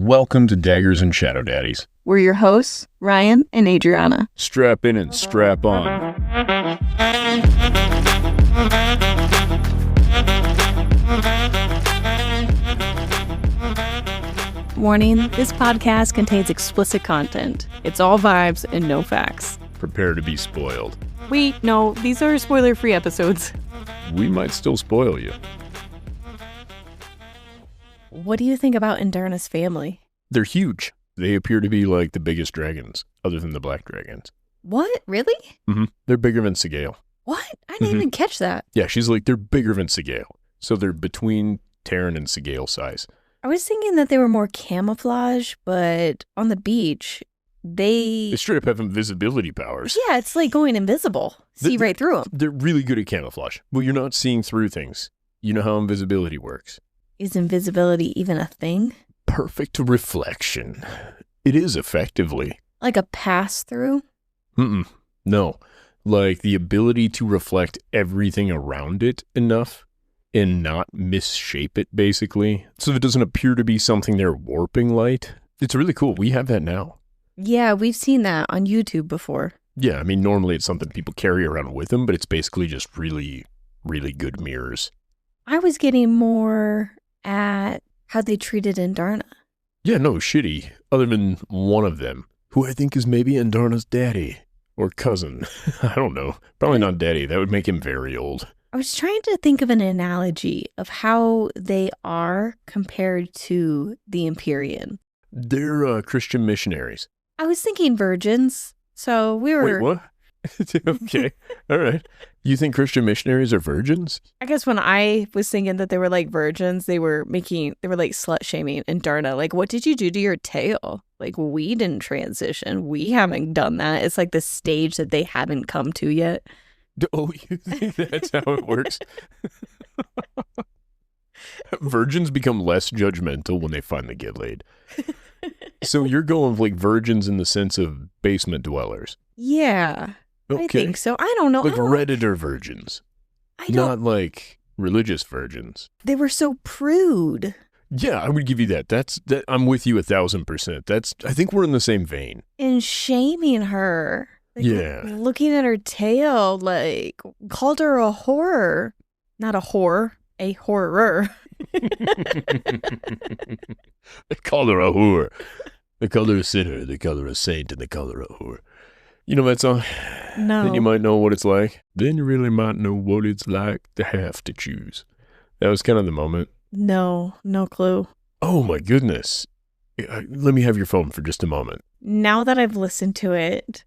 Welcome to Daggers and Shadow Daddies. We're your hosts, Ryan and Adriana. Strap in and strap on. Warning, this podcast contains explicit content. It's all vibes and no facts. Prepare to be spoiled. Wait, no, these are spoiler-free episodes. We might still spoil you. What do you think about Andarna's family? They're huge. They appear to be like the biggest dragons, other than the black dragons. What? Really? Mm-hmm. They're bigger than Sgaeyl. What? I didn't even catch that. Yeah, she's like, they're bigger than Sgaeyl. So they're between Tairn and Sgaeyl size. I was thinking that they were more camouflage, but on the beach, They straight up have invisibility powers. Yeah, it's like going invisible. See right through them. They're really good at camouflage. Well, you're not seeing through things. You know how invisibility works. Is invisibility even a thing? Perfect reflection. It is effectively. Like a pass-through? No. Like the ability to reflect everything around it enough and not misshape it, basically. So it doesn't appear to be something they're warping light. It's really cool. We have that now. Yeah, we've seen that on YouTube before. Yeah, I mean, normally it's something people carry around with them, but it's basically just really, really good mirrors. I was getting more at how they treated Andarna. Yeah, no, shitty. Other than one of them, who I think is maybe Andarna's daddy or cousin. I don't know. Probably not daddy. That would make him very old. I was trying to think of an analogy of how they are compared to the Empyrean. They're Christian missionaries. I was thinking virgins. So we were... Wait, what? Okay. All right. You think Christian missionaries are virgins? I guess when I was thinking that they were like virgins, they were like slut shaming Andarna. Like, what did you do to your tail? Like, we didn't transition. We haven't done that. It's like the stage that they haven't come to yet. Oh, you think that's how it works? Virgins become less judgmental when they finally get laid. So you're going with like virgins in the sense of basement dwellers. Yeah. Okay. I think so. I don't know. Like Redditor virgins. Not like religious virgins. They were so prude. Yeah, I would give you that. I'm with you 1,000%. I think we're in the same vein. And shaming her. Like, yeah. Looking at her tail, like, called her a horror. Not a whore, a horror. They call her a whore. They call her a sinner. They call her a saint, and they call her a whore. You know that song? No. Then you might know what it's like. Then you really might know what it's like to have to choose. That was kind of the moment. No clue. Oh my goodness. Let me have your phone for just a moment. Now that I've listened to it,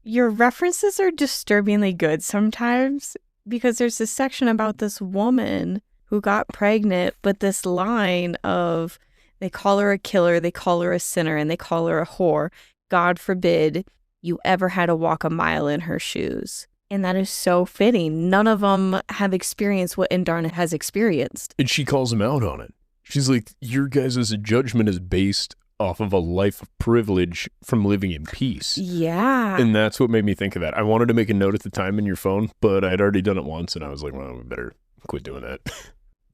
your references are disturbingly good sometimes, because there's this section about this woman who got pregnant, but this line of they call her a killer, they call her a sinner, and they call her a whore. God forbid you ever had to walk a mile in her shoes. And that is so fitting. None of them have experienced what Andarna has experienced. And she calls him out on it. She's like, your guys' judgment is based off of a life of privilege from living in peace. Yeah. And that's what made me think of that. I wanted to make a note at the time in your phone, but I'd already done it once, and I was like, well, we better quit doing that.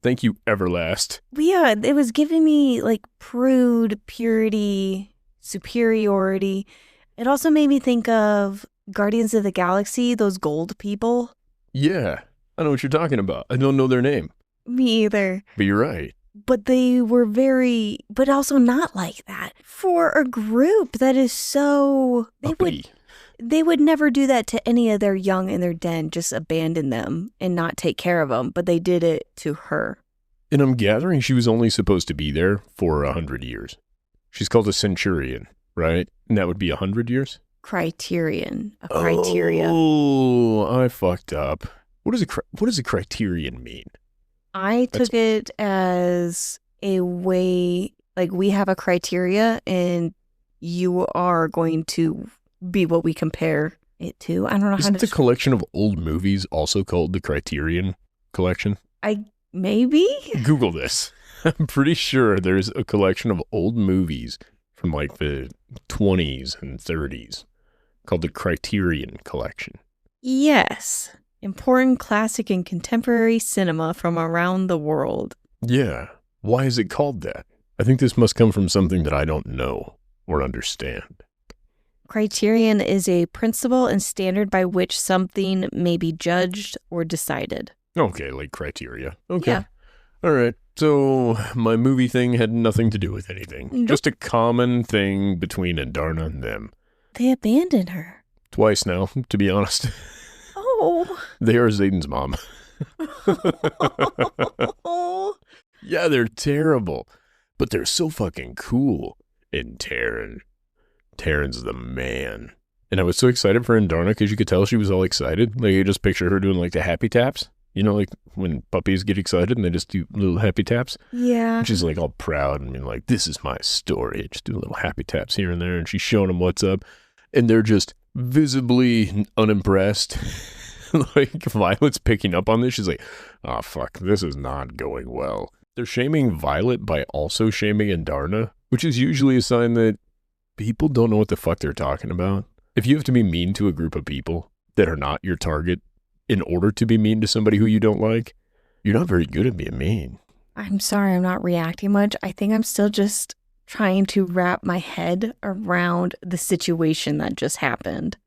Thank you, Everlast. Yeah, it was giving me like prude, purity, superiority. It also made me think of Guardians of the Galaxy, those gold people. Yeah, I know what you're talking about. I don't know their name. Me either. But you're right. But they were but also not like that. For a group that is so... They would never do that to any of their young in their den, just abandon them and not take care of them. But they did it to her. And I'm gathering she was only supposed to be there for 100 years. She's called a centurion, right? And that would be 100 years? Criterion. A criteria. Oh, I fucked up. What does a criterion mean? I took it as a way, like we have a criteria and you are going to be what we compare it to. I don't know. Isn't the collection of old movies also called the Criterion Collection? Maybe? Google this. I'm pretty sure there's a collection of old movies from like the 20s and 30s called the Criterion Collection. Yes. Important classic and contemporary cinema from around the world. Yeah. Why is it called that? I think this must come from something that I don't know or understand. Criterion is a principle and standard by which something may be judged or decided. Okay, like criteria. Okay. Yeah. All right. So my movie thing had nothing to do with anything. Nope. Just a common thing between Andarna and them. They abandoned her. Twice now, to be honest. Oh. They are Xaden's mom. Yeah, they're terrible. But they're so fucking cool. And Tairn's the man. And I was so excited for Andarna because you could tell she was all excited. Like, you just picture her doing like the happy taps. You know, like when puppies get excited and they just do little happy taps. Yeah. And she's like all proud and being like, this is my story. Just do little happy taps here and there. And she's showing them what's up. And they're just visibly unimpressed. Like, Violet's picking up on this. She's like, oh, fuck, this is not going well. They're shaming Violet by also shaming Andarna, which is usually a sign that people don't know what the fuck they're talking about. If you have to be mean to a group of people that are not your target in order to be mean to somebody who you don't like, you're not very good at being mean. I'm sorry I'm not reacting much. I think I'm still just trying to wrap my head around the situation that just happened.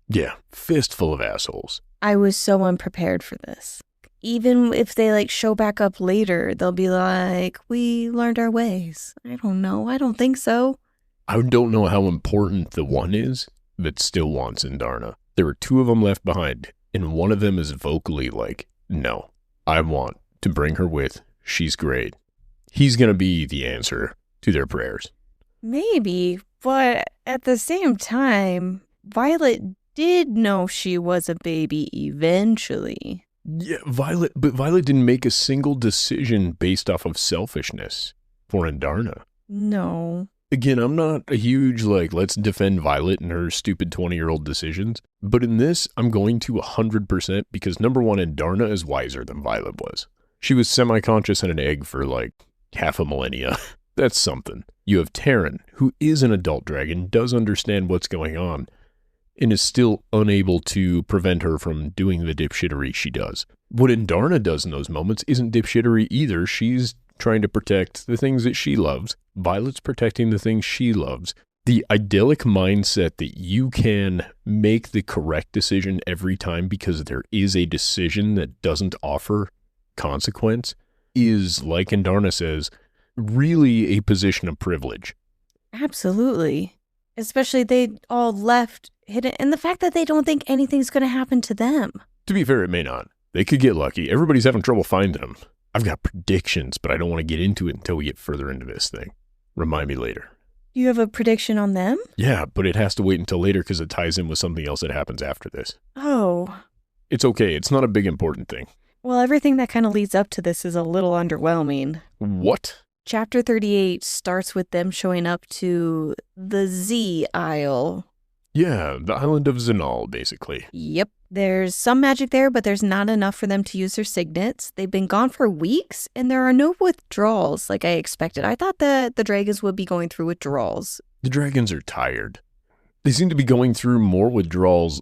Yeah, fistful of assholes. I was so unprepared for this. Even if they like show back up later, they'll be like, we learned our ways. I don't know. I don't think so. I don't know how important the one is that still wants Andarna. There are two of them left behind, and one of them is vocally like, no, I want to bring her with. She's great. He's going to be the answer to their prayers. Maybe, but at the same time, Violet did know she was a baby eventually. Yeah, Violet didn't make a single decision based off of selfishness for Andarna. No. Again, I'm not a huge, like, let's defend Violet and her stupid 20-year-old decisions. But in this, I'm going to 100% because, number one, Andarna is wiser than Violet was. She was semi-conscious in an egg for, like, half a millennia. That's something. You have Tairn, who is an adult dragon, does understand what's going on, and is still unable to prevent her from doing the dipshittery she does. What Andarna does in those moments isn't dipshittery either. She's trying to protect the things that she loves. Violet's protecting the things she loves. The idyllic mindset that you can make the correct decision every time because there is a decision that doesn't offer consequence is, like Andarna says, really a position of privilege. Absolutely. Especially they all left hidden. And the fact that they don't think anything's going to happen to them. To be fair, it may not. They could get lucky. Everybody's having trouble finding them. I've got predictions, but I don't want to get into it until we get further into this thing. Remind me later. You have a prediction on them? Yeah, but it has to wait until later because it ties in with something else that happens after this. Oh. It's okay. It's not a big important thing. Well, everything that kind of leads up to this is a little underwhelming. What? Chapter 38 starts with them showing up to the Z Isle. Yeah, the island of Xenal, basically. Yep. There's some magic there, but there's not enough for them to use their signets. They've been gone for weeks, and there are no withdrawals like I expected. I thought that the dragons would be going through withdrawals. The dragons are tired. They seem to be going through more withdrawals.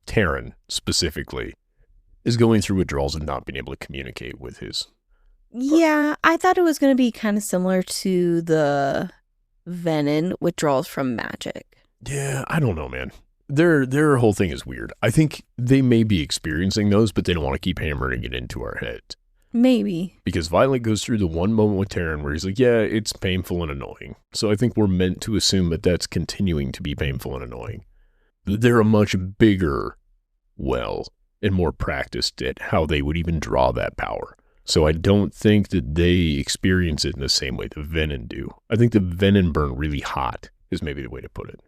Tairn, specifically, is going through withdrawals and not being able to communicate with his... Yeah, I thought it was going to be kind of similar to the venom withdrawals from magic. Yeah, I don't know, man. Their whole thing is weird. I think they may be experiencing those, but they don't want to keep hammering it into our heads. Maybe. Because Violet goes through the one moment with Tairn where he's like, yeah, it's painful and annoying. So I think we're meant to assume that that's continuing to be painful and annoying. They're a much bigger well and more practiced at how they would even draw that power. So I don't think that they experience it in the same way the venom do. I think the venom burn really hot is maybe the way to put it.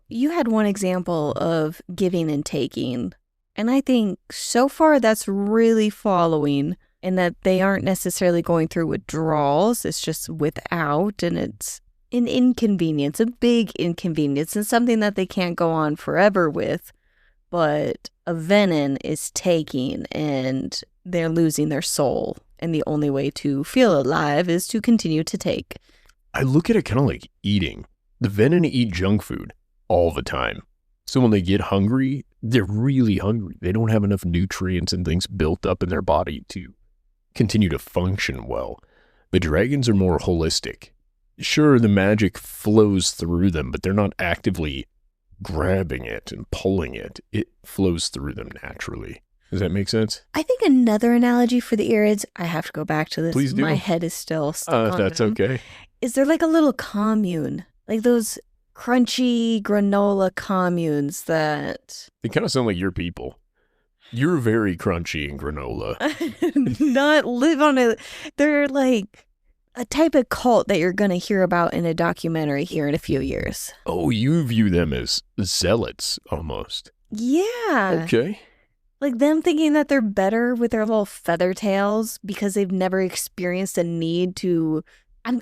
You had one example of giving and taking, and I think so far that's really following in that they aren't necessarily going through withdrawals. It's just without, and it's an inconvenience, a big inconvenience, and something that they can't go on forever with. But a venom is taking, and they're losing their soul, and the only way to feel alive is to continue to take. I look at it kind of like eating. The venom eat junk food all the time. So when they get hungry, they're really hungry. They don't have enough nutrients and things built up in their body to continue to function well. The dragons are more holistic. Sure, the magic flows through them, but they're not actively grabbing it and pulling it. It flows through them naturally. Does that make sense? I think another analogy for the Irids, I have to go back to this. Please do. My head is still stuck on That's them. okay. Is there like a little commune? Like those crunchy granola communes that... They kind of sound like your people. You're very crunchy in granola. not live on a... They're like a type of cult that you're going to hear about in a documentary here in a few years. Oh, you view them as zealots, almost. Yeah. Okay. Like them thinking that they're better with their little feathertails because they've never experienced a need to...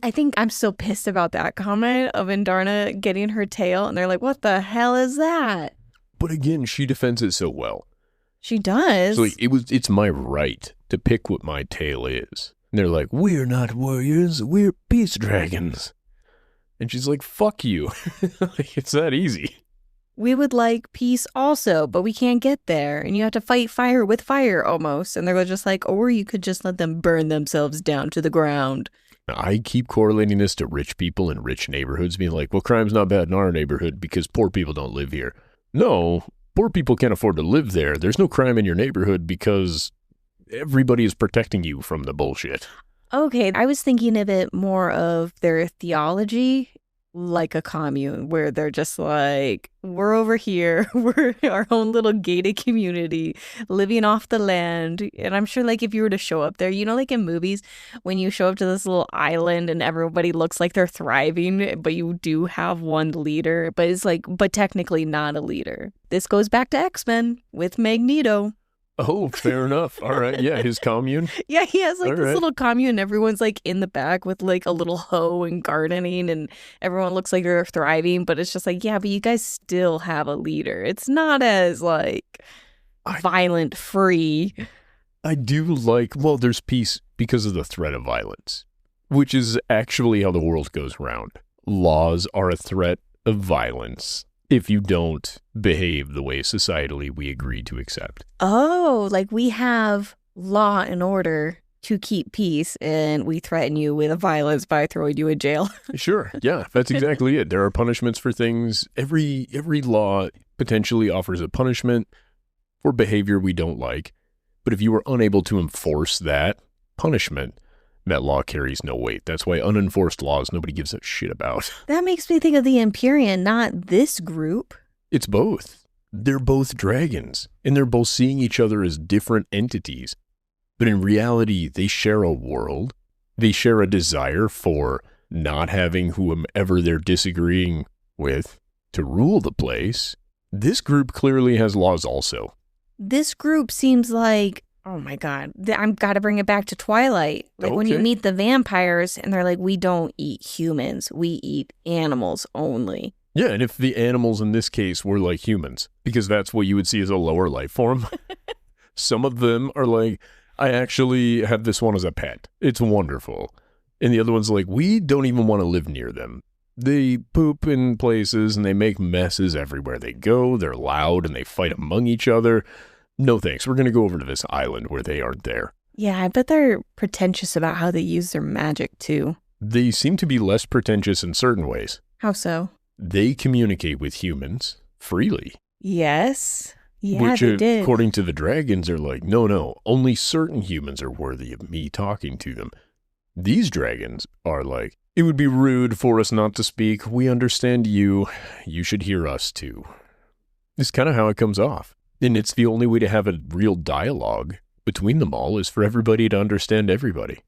I think I'm still pissed about that comment of Andarna getting her tail, and they're like, what the hell is that? But again, she defends it so well. She does. So like, it's my right to pick what my tail is. And they're like, we're not warriors, we're peace dragons. And she's like, fuck you. Like, it's that easy. We would like peace also, but we can't get there. And you have to fight fire with fire almost. And they're just like, or you could just let them burn themselves down to the ground. I keep correlating this to rich people in rich neighborhoods being like, well, crime's not bad in our neighborhood because poor people don't live here. No, poor people can't afford to live there. There's no crime in your neighborhood because everybody is protecting you from the bullshit. Okay, I was thinking of it more of their theology, like a commune, where they're just like, we're over here, we're our own little gated community, living off the land. And I'm sure, like, if you were to show up there, you know, like in movies, when you show up to this little island and everybody looks like they're thriving, but you do have one leader, but it's like, but technically not a leader. This goes back to X-Men with Magneto. Oh, fair enough. All right. Yeah, his commune. Yeah, he has like All this right. little commune and everyone's like in the back with like a little hoe and gardening and everyone looks like they're thriving, but it's just like, yeah, but you guys still have a leader. It's not as like violent free. I do like, well, there's peace because of the threat of violence, which is actually how the world goes round. Laws are a threat of violence if you don't behave the way societally we agree to accept. Oh, like we have law and order to keep peace and we threaten you with violence by throwing you in jail. Sure. Yeah, that's exactly it. There are punishments for things. Every law potentially offers a punishment for behavior we don't like. But if you are unable to enforce that punishment, that law carries no weight. That's why unenforced laws nobody gives a shit about. That makes me think of the Empyrean, not this group. It's both. They're both dragons, and they're both seeing each other as different entities. But in reality, they share a world. They share a desire for not having whomever they're disagreeing with to rule the place. This group clearly has laws also. This group seems like, oh my God, I've got to bring it back to Twilight. Like when you Okay. meet the vampires and they're like, we don't eat humans, we eat animals only. Yeah, and if the animals in this case were like humans, because that's what you would see as a lower life form. Some of them are like, I actually have this one as a pet. It's wonderful. And the other one's like, we don't even want to live near them. They poop in places and they make messes everywhere they go. They're loud and they fight among each other. No thanks. We're going to go over to this island where they aren't there. Yeah, I bet they're pretentious about how they use their magic too. They seem to be less pretentious in certain ways. How so? They communicate with humans freely. Yes. Yeah, which, they did. according to the dragons, are like, no, only certain humans are worthy of me talking to them. These dragons are like, it would be rude for us not to speak. We understand you. You should hear us too. It's kind of how it comes off. And it's the only way to have a real dialogue between them all is for everybody to understand everybody.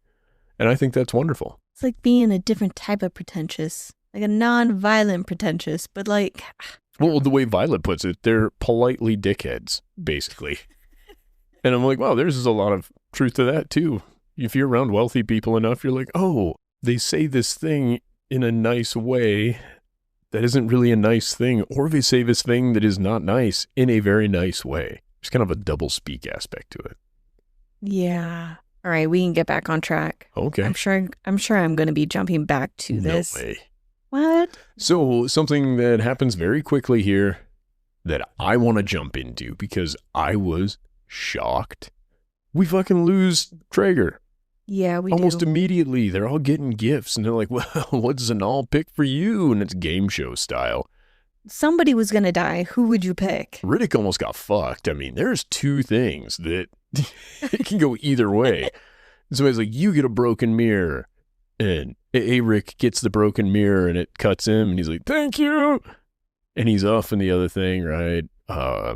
And I think that's wonderful. It's like being a different type of pretentious, like a non-violent pretentious, but like... Well, the way Violet puts it, they're politely dickheads, basically. And I'm like, wow, there's a lot of truth to that too. If you're around wealthy people enough, you're like, oh, they say this thing in a nice way that isn't really a nice thing, or they say this thing that is not nice in a very nice way. There's kind of a double speak aspect to it. Yeah. All right, we can get back on track. Okay. I'm sure I'm going to be jumping back to this. No way. What? So something that happens very quickly here that I want to jump into because I was shocked. We fucking lose Trager. Yeah, we Almost do. immediately, they're all getting gifts, and they're like, well, what's Xaden pick for you? And it's game show style. Somebody was going to die. Who would you pick? Ridoc almost got fucked. I mean, there's two things that it can go either way. Somebody's like, you get a broken mirror. And Aaric gets the broken mirror, and it cuts him, and he's like, thank you. And he's off in the other thing, right?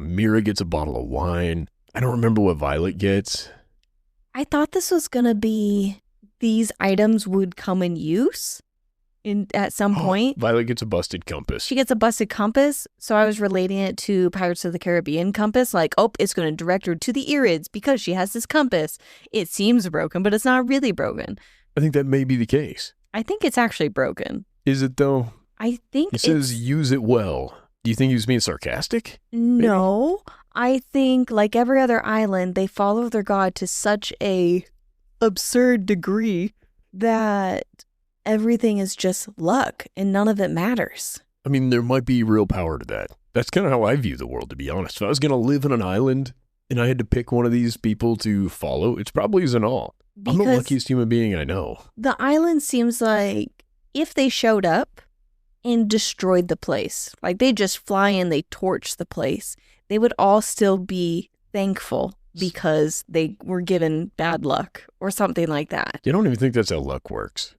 Mira gets a bottle of wine. I don't remember what Violet gets. I thought this was going to be these items would come in use at some point. Violet gets a busted compass. She gets a busted compass, so I was relating it to Pirates of the Caribbean compass, like, oh, it's going to direct her to the IRIDS because she has this compass. It seems broken, but it's not really broken. I think that may be the case. I think it's actually broken. Is it, though? I think He says use it well. Do you think he was being sarcastic? No. I think, like every other island, they follow their god to such a absurd degree that everything is just luck and none of it matters. I mean, there might be real power to that. That's kind of how I view the world, to be honest. If I was going to live on an island and I had to pick one of these people to follow, it's probably Xaden. I'm the luckiest human being I know. The island seems like if they showed up and destroyed the place, like they just fly in, they torch the place, they would all still be thankful because they were given bad luck or something like that. I don't even think that's how luck works.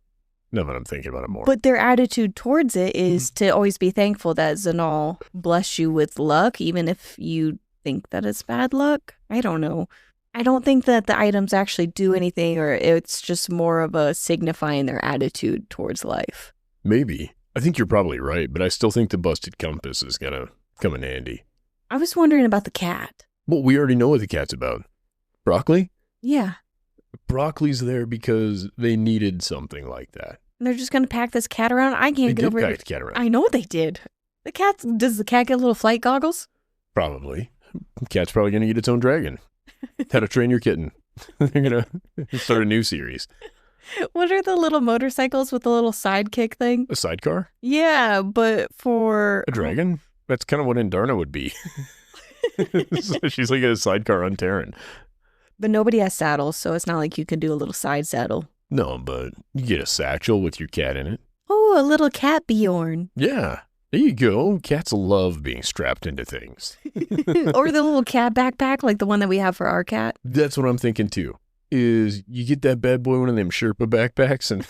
Now that I'm thinking about it more. But their attitude towards it is to always be thankful that Xaden bless you with luck, even if you think that it's bad luck. I don't know. I don't think that the items actually do anything, or it's just more of a signifying their attitude towards life. Maybe. I think you're probably right, but I still think the busted compass is going to come in handy. I was wondering about the cat. Well, we already know what the cat's about. Broccoli? Yeah. Broccoli's there because they needed something like that. They're just going to pack this cat around? I can't get over it. They did pack the cat around. I know they did. Does the cat get little flight goggles? Probably. The cat's probably going to get its own dragon. How to Train Your Kitten. They're going to start a new series. What are the little motorcycles with the little sidekick thing? A sidecar? Yeah, but for... A dragon? That's kind of what Andarna would be. So she's like a sidecar on Tairn. But nobody has saddles, so it's not like you can do a little side saddle. No, but you get a satchel with your cat in it. Oh, a little cat Bjorn. Yeah. There you go. Cats love being strapped into things. Or the little cat backpack, like the one that we have for our cat. That's what I'm thinking too. Is you get that bad boy one of them Sherpa backpacks and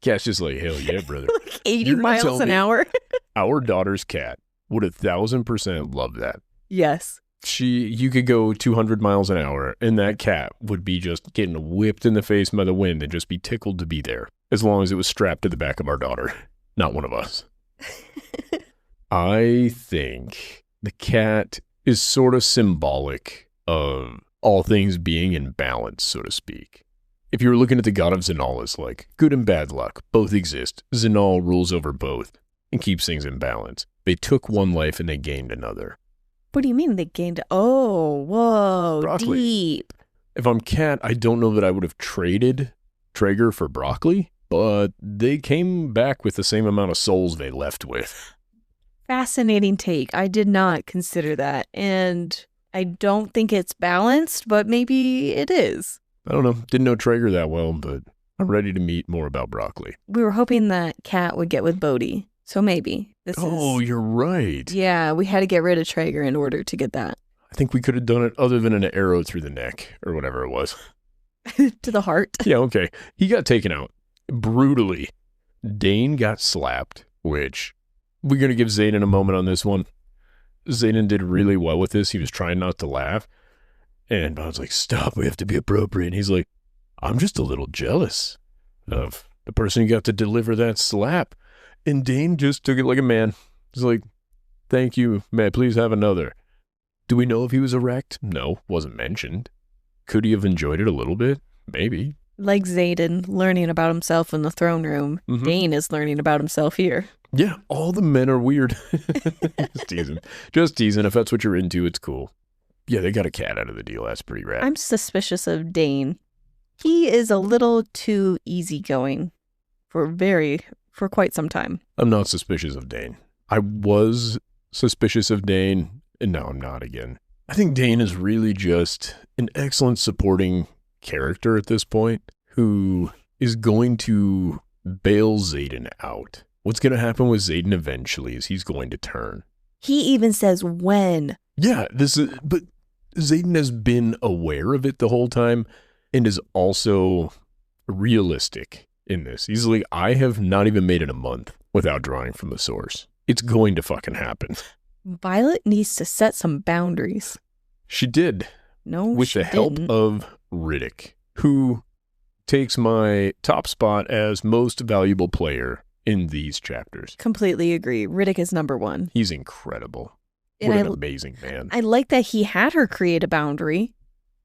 cat's just like, hell yeah, brother. Like 80 miles an hour. Our daughter's cat would 1,000% love that. Yes. You could go 200 miles an hour and that cat would be just getting whipped in the face by the wind and just be tickled to be there. As long as it was strapped to the back of our daughter. Not one of us. I think the cat is sort of symbolic of all things being in balance, so to speak. If you were looking at the god of Xaden as like good and bad luck, both exist. Xaden rules over both and keeps things in balance. They took one life and they gained another. What do you mean they gained? Oh, whoa, Broccoli. Deep. If I'm cat, I don't know that I would have traded trager for broccoli, but they came back with the same amount of souls they left with. Fascinating take. I did not consider that. And I don't think it's balanced, but maybe it is. I don't know. Didn't know trager that well, but I'm ready to meet more about broccoli. We were hoping that cat would get with Bodhi. So maybe. You're right. Yeah, we had to get rid of trager in order to get that. I think we could have done it other than an arrow through the neck or whatever it was. To the heart. Yeah, okay. He got taken out brutally. Dain got slapped, which we're going to give Xaden a moment on this one. Xaden did really well with this. He was trying not to laugh. And I was like, stop, we have to be appropriate. And he's like, I'm just a little jealous of the person who got to deliver that slap. And Dain just took it like a man. He's like, thank you, may I please have another? Do we know if he was erect? No, wasn't mentioned. Could he have enjoyed it a little bit? Maybe. Like Xaden learning about himself in the throne room, Dain is learning about himself here. Yeah, all the men are weird. Just teasing. Just teasing. If that's what you're into, it's cool. Yeah, they got a cat out of the deal. That's pretty rad. I'm suspicious of Dain. He is a little too easygoing for quite some time. I'm not suspicious of Dain. I was suspicious of Dain, and now I'm not again. I think Dain is really just an excellent supporting character at this point who is going to bail Xaden out. What's going to happen with Xaden eventually is he's going to turn. He even says when. Yeah, but Xaden has been aware of it the whole time and is also realistic in this. He's like, I have not even made it a month without drawing from the source. It's going to fucking happen. Violet needs to set some boundaries. She did. No, with she the help didn't. of Ridoc, who takes my top spot as most valuable player in these chapters. Completely agree. Ridoc is number one. He's incredible. And What an amazing man. I like that he had her create a boundary,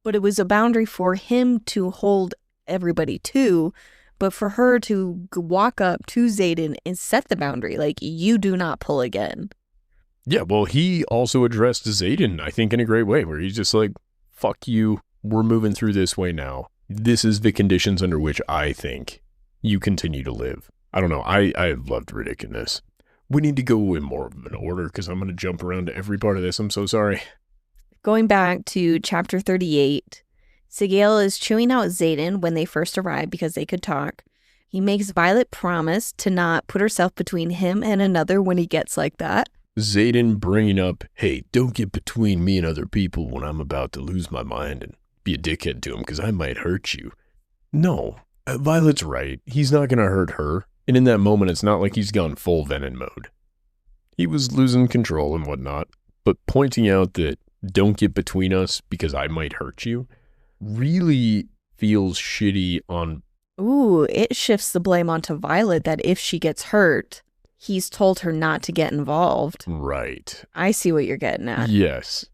but it was a boundary for him to hold everybody to, but for her to walk up to Xaden and set the boundary, like, you do not pull again. Yeah, well, he also addressed Xaden, I think, in a great way, where he's just like, fuck you, we're moving through this way now. This is the conditions under which I think you continue to live. I don't know, I loved Ridoc in this. We need to go in more of an order, because I'm going to jump around to every part of this, I'm so sorry. Going back to chapter 38, Sgaeyl is chewing out Xaden when they first arrive because they could talk. He makes Violet promise to not put herself between him and another when he gets like that. Xaden bringing up, hey, don't get between me and other people when I'm about to lose my mind and be a dickhead to him because I might hurt you. No, Violet's right. He's not going to hurt her. And in that moment, it's not like he's gone full Venom mode. He was losing control and whatnot, but pointing out that don't get between us because I might hurt you really feels shitty on... Ooh, it shifts the blame onto Violet that if she gets hurt, he's told her not to get involved. Right. I see what you're getting at. Yes.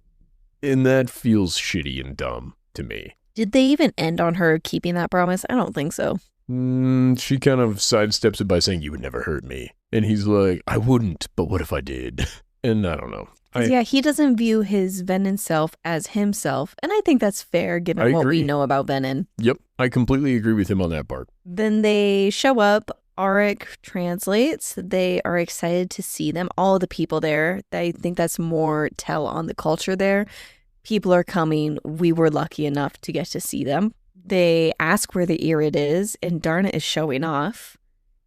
And that feels shitty and dumb to me. Did they even end on her keeping that promise? I don't think so. She kind of sidesteps it by saying, you would never hurt me. And he's like, I wouldn't, but what if I did? And I don't know. Yeah, he doesn't view his Venom self as himself. And I think that's fair given what we know about Venom. Yep, I completely agree with him on that part. Then they show up. Aaric translates. They are excited to see them. All the people there. I think that's more tell on the culture there. People are coming. We were lucky enough to get to see them. They ask where the Irid is, and Andarna is showing off.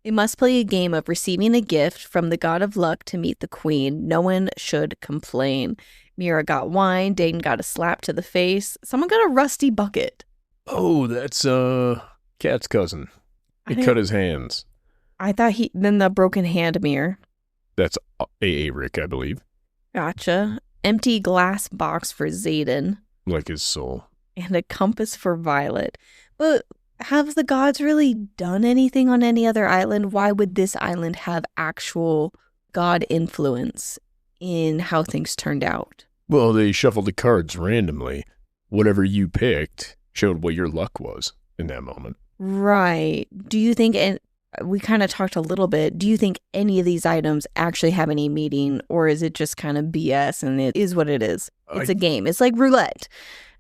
They must play a game of receiving a gift from the god of luck to meet the queen. No one should complain. Mira got wine. Dain got a slap to the face. Someone got a rusty bucket. Oh, that's Cat's cousin. He cut his hands. I thought then the broken hand mirror. That's Aaric, I believe. Gotcha. Empty glass box for Xaden. Like his soul. And a compass for Violet. But have the gods really done anything on any other island? Why would this island have actual god influence in how things turned out? Well, they shuffled the cards randomly. Whatever you picked showed what your luck was in that moment. Right. Do you think, and we kind of talked a little bit, do you think any of these items actually have any meaning, or is it just kind of BS and it is what it is? It's a game. It's like roulette.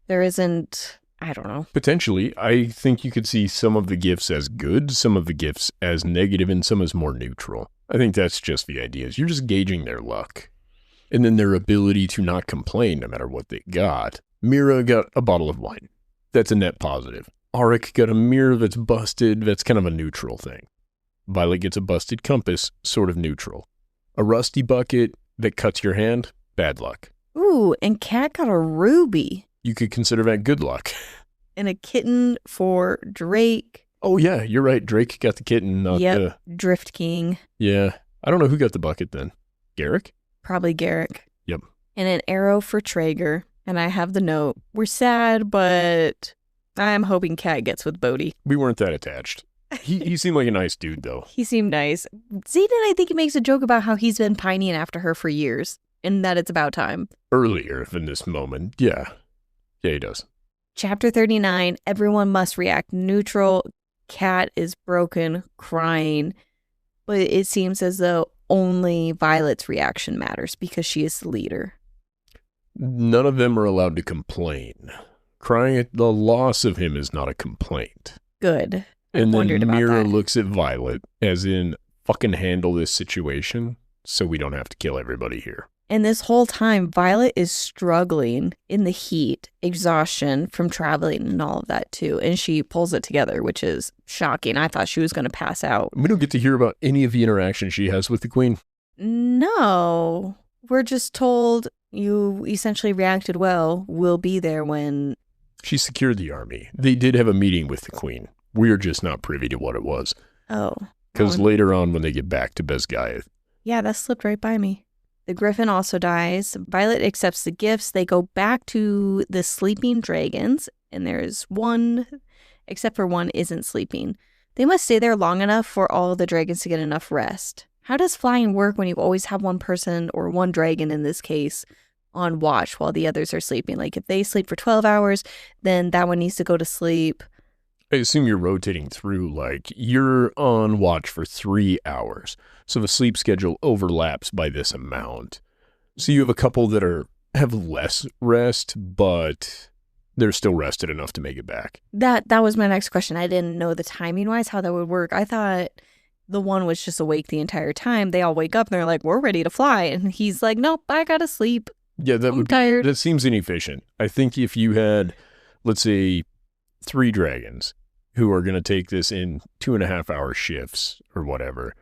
There isn't, I don't know. Potentially. I think you could see some of the gifts as good, some of the gifts as negative, and some as more neutral. I think that's just the idea. You're just gauging their luck. And then their ability to not complain no matter what they got. Mira got a bottle of wine. That's a net positive. Aaric got a mirror that's busted. That's kind of a neutral thing. Violet gets a busted compass, sort of neutral. A rusty bucket that cuts your hand, bad luck. Ooh, and Cat got a ruby. You could consider that good luck. And a kitten for Drake. Oh, yeah, you're right. Drake got the kitten, not the... Drift King. Yeah. I don't know who got the bucket then. Garrick? Probably Garrick. Yep. And an arrow for Trager. And I have the note. We're sad, but I'm hoping Cat gets with Bodhi. We weren't that attached. He seemed like a nice dude, though. He seemed nice. Xaden, I think he makes a joke about how he's been pining after her for years. And that it's about time. Earlier than this moment, yeah. Yeah, he does. Chapter 39, everyone must react neutral. Cat is broken, crying. But it seems as though only Violet's reaction matters because she is the leader. None of them are allowed to complain. Crying at the loss of him is not a complaint. Good. And then Mira looks at Violet as in, fucking handle this situation so we don't have to kill everybody here. And this whole time, Violet is struggling in the heat, exhaustion from traveling and all of that too. And she pulls it together, which is shocking. I thought she was going to pass out. We don't get to hear about any of the interaction she has with the queen. No, we're just told you essentially reacted well. We'll be there when... She secured the army. They did have a meeting with the queen. We're just not privy to what it was. Oh. Because later on when they get back to Sgaeyl. Yeah, that slipped right by me. The Gryphon also dies. Violet accepts the gifts. They go back to the sleeping dragons, and there's one, except for one isn't sleeping. They must stay there long enough for all the dragons to get enough rest. How does flying work when you always have one person, or one dragon in this case, on watch while the others are sleeping? Like if they sleep for 12 hours, then that one needs to go to sleep. I assume you're rotating through, like, you're on watch for 3 hours. So the sleep schedule overlaps by this amount. So you have a couple that have less rest, but they're still rested enough to make it back. That was my next question. I didn't know the timing-wise how that would work. I thought the one was just awake the entire time. They all wake up and they're like, we're ready to fly. And he's like, nope, I gotta sleep. Yeah, I'm tired. That seems inefficient. I think if you had, let's say, 3 dragons who are going to take this in 2.5-hour shifts or whatever.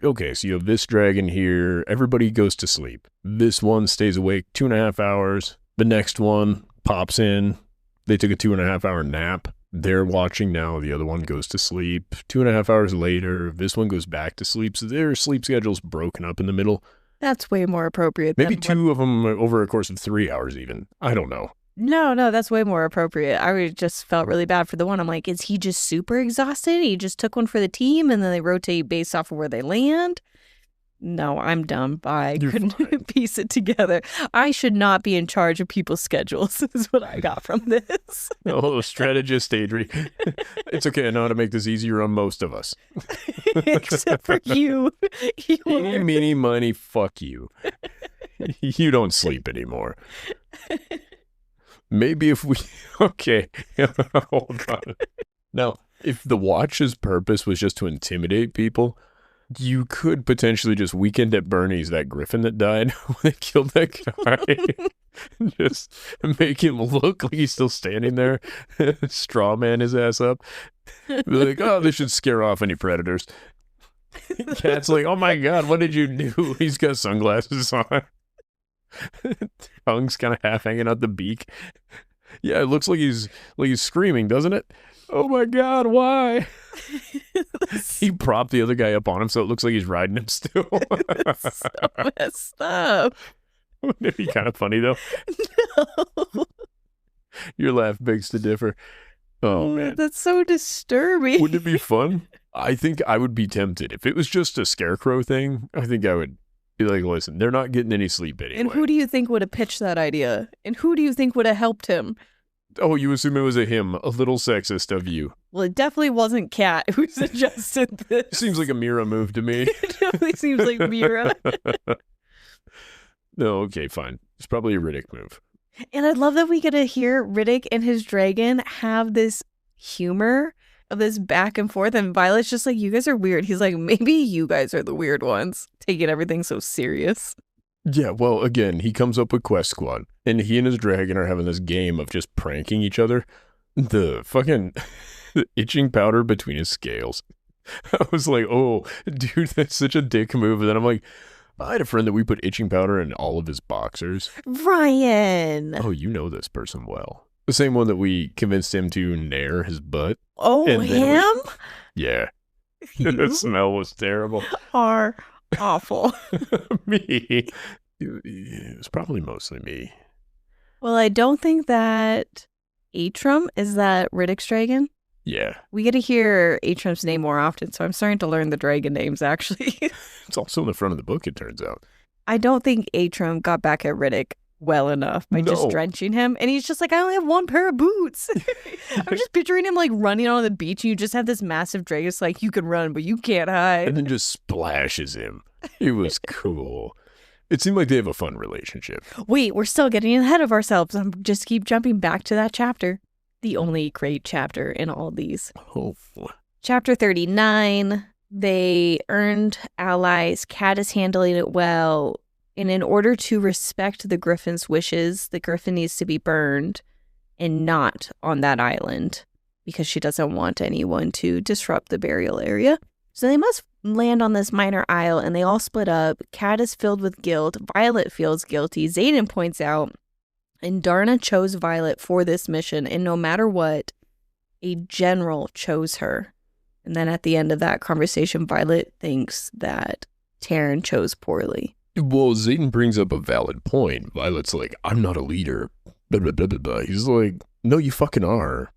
Okay, so you have this dragon here. Everybody goes to sleep. This one stays awake 2.5 hours. The next one pops in. They took a 2.5-hour nap. They're watching now. The other one goes to sleep. 2.5 hours later, this one goes back to sleep. So their sleep schedule's broken up in the middle. That's way more appropriate. Maybe 2 of them over a course of 3 hours even. I don't know. No, that's way more appropriate. I just felt really bad for the one. I'm like, is he just super exhausted? He just took one for the team and then they rotate based off of where they land? No, I'm dumb. I couldn't piece it together. I should not be in charge of people's schedules, is what I got from this. Oh, strategist, Adri. It's okay. I know how to make this easier on most of us. Except for you. Eeny, meeny, miny, fuck you. You don't sleep anymore. Maybe if we... Okay. Hold on. Now, if the watch's purpose was just to intimidate people, you could potentially just Weekend at Bernie's that Gryphon that died when they killed that guy. Just make him look like he's still standing there. Straw man his ass up. Be like, oh, this should scare off any predators. Cat's like, oh my God, what did you do? He's got sunglasses on. Tongue's kind of half hanging out the beak. Yeah, it looks like he's screaming, doesn't it? Oh my God, why? He propped the other guy up on him so it looks like he's riding him still. It's so messed up. Wouldn't it be kind of funny though? No. Your laugh begs to differ. Oh man. That's so disturbing. Wouldn't it be fun? I think I would be tempted. If it was just a scarecrow thing, I think I would be like, listen, they're not getting any sleep anyway. And who do you think would have pitched that idea? And who do you think would have helped him? Oh, you assume it was a him. A little sexist of you. Well, it definitely wasn't Kat who suggested this. Seems like a Mira move to me. It definitely seems like Mira. No, okay, fine. It's probably a Ridoc move. And I love that we get to hear Ridoc and his dragon have this humor of this back and forth, and Violet's just like, you guys are weird. He's like, maybe you guys are the weird ones, taking everything so serious. Yeah, well, again, he comes up with Quest Squad, and he and his dragon are having this game of just pranking each other. The fucking itching powder between his scales. I was like, oh, dude, that's such a dick move. And then I'm like, I had a friend that we put itching powder in all of his boxers. Ryan! Oh, you know this person well. The same one that we convinced him to nair his butt. Oh, him? Yeah. The smell was terrible. Are awful. Me. It was probably mostly me. Well, I don't think that Atrum is that Riddick's dragon. Yeah. We get to hear Atrum's name more often, so I'm starting to learn the dragon names, actually. It's also in the front of the book, it turns out. I don't think Atrum got back at Riddick well enough by just drenching him. And he's just like, I only have one pair of boots. I'm just picturing him like running on the beach, and you just have this massive dragon. It's like, you can run, but you can't hide. And then just splashes him. It was cool. It seemed like they have a fun relationship. Wait, we're still getting ahead of ourselves. Just keep jumping back to that chapter. The only great chapter in all these. Oh. Chapter 39. They earned allies. Cat is handling it well. And in order to respect the Gryphon's wishes, the Gryphon needs to be burned and not on that island because she doesn't want anyone to disrupt the burial area. So they must land on this minor isle and they all split up. Kat is filled with guilt. Violet feels guilty. Xaden points out Andarna chose Violet for this mission, and no matter what, a general chose her. And then at the end of that conversation, Violet thinks that Tairn chose poorly. Well, Xaden brings up a valid point. Violet's like, I'm not a leader. Blah, blah, blah, blah, blah. He's like, no, you fucking are.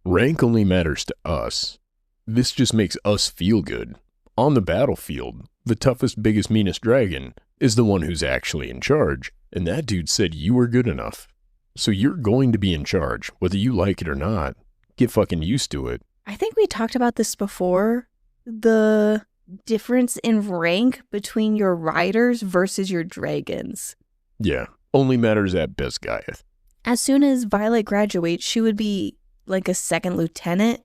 Rank only matters to us. This just makes us feel good. On the battlefield, the toughest, biggest, meanest dragon is the one who's actually in charge. And that dude said you were good enough. So you're going to be in charge, whether you like it or not. Get fucking used to it. I think we talked about this before. The difference in rank between your riders versus your dragons. Yeah, only matters at best Gaiath. As soon as Violet graduates, she would be like a second lieutenant.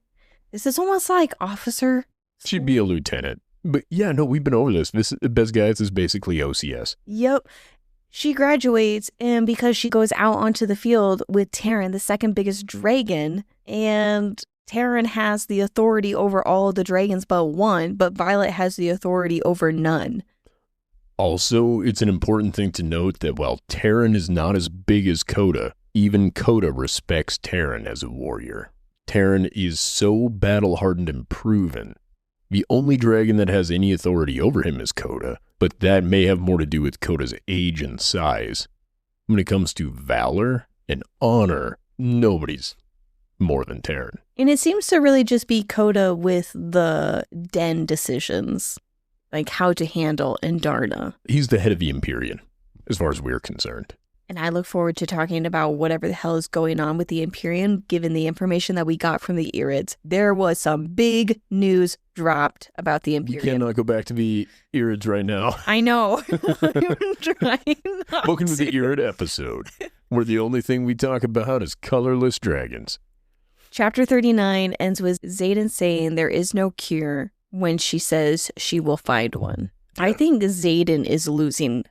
This is almost like officer. She'd be a lieutenant. But yeah, no, we've been over this. This best Gaiath is basically OCS. Yep. She graduates, and because she goes out onto the field with Tairn, the second biggest dragon, and Tairn has the authority over all the dragons but one, but Violet has the authority over none. Also, it's an important thing to note that while Tairn is not as big as Coda, even Coda respects Tairn as a warrior. Tairn is so battle-hardened and proven. The only dragon that has any authority over him is Coda, but that may have more to do with Coda's age and size. When it comes to valor and honor, nobody's more than Tairn. And it seems to really just be Coda with the den decisions, like how to handle Andarna. He's the head of the Empyrean, as far as we're concerned. And I look forward to talking about whatever the hell is going on with the Empyrean, given the information that we got from the IRIDS. There was some big news dropped about the Empyrean. You cannot go back to the IRIDS right now. I know. I'm trying not Welcome to the IRID episode, where the only thing we talk about is colorless dragons. Chapter 39 ends with Xaden saying there is no cure when she says she will find one. I think Xaden is losing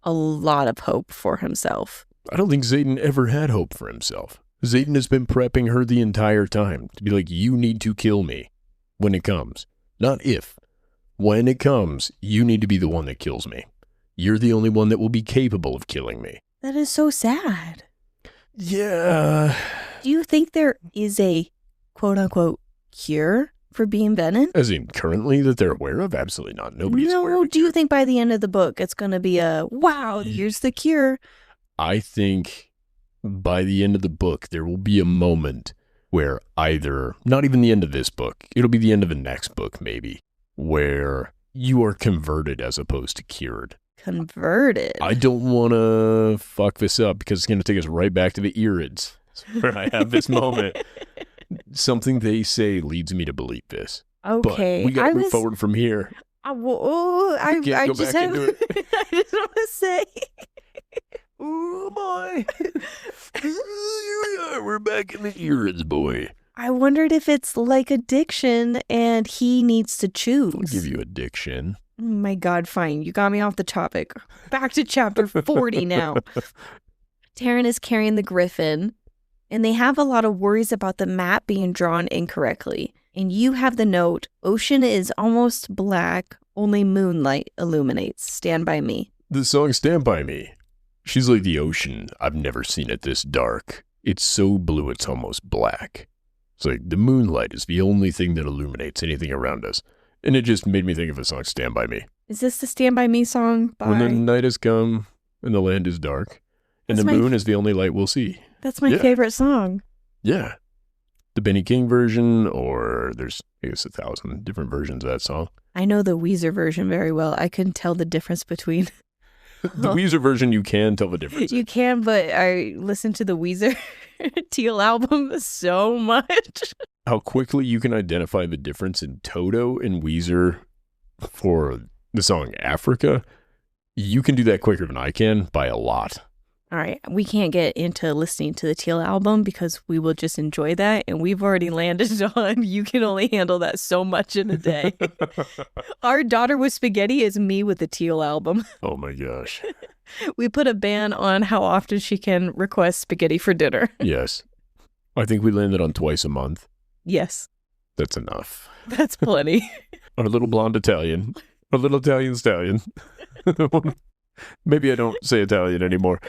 a lot of hope for himself. I don't think Xaden ever had hope for himself. Xaden has been prepping her the entire time to be like, you need to kill me when it comes. Not if. When it comes, you need to be the one that kills me. You're the only one that will be capable of killing me. That is so sad. Yeah. Do you think there is a quote-unquote cure for being venom? As in currently that they're aware of? Absolutely not. Nobody's aware of it. Do you think by the end of the book it's going to be a, wow, here's the cure? I think by the end of the book there will be a moment where either, not even the end of this book, it'll be the end of the next book maybe, where you are converted as opposed to cured. Converted? I don't want to fuck this up because it's going to take us right back to the IRIDS where I have this moment. Something they say leads me to believe this. Okay. But we got to move forward from here. I just want to say. Oh, boy. Here we are. We're back in the IRIDS, boy. I wondered if it's like addiction and he needs to choose. I'll give you addiction. Oh my God, fine. You got me off the topic. Back to chapter 40 now. Tairn is carrying the Gryphon, and they have a lot of worries about the map being drawn incorrectly. And you have the note, ocean is almost black, only moonlight illuminates. Stand by me. The song Stand By Me. She's like the ocean. I've never seen it this dark. It's so blue it's almost black. It's like the moonlight is the only thing that illuminates anything around us. And it just made me think of a song, Stand By Me. Is this the Stand By Me song? When the night has come and the land is dark, and the moon is the only light we'll see. That's my favorite song. Yeah. The Benny King version, or there's, I guess, 1,000 different versions of that song. I know the Weezer version very well. I couldn't tell the difference between... The Weezer version, you can tell the difference. You can, but I listened to the Weezer Teal album so much. How quickly you can identify the difference in Toto and Weezer for the song Africa, you can do that quicker than I can by a lot. All right, we can't get into listening to the Teal album because we will just enjoy that. And we've already landed on you can only handle that so much in a day. Our daughter with spaghetti is me with the Teal album. Oh my gosh. We put a ban on how often she can request spaghetti for dinner. Yes. I think we landed on twice a month. Yes. That's enough. That's plenty. Our little blonde Italian. Our little Italian stallion. Maybe I don't say Italian anymore.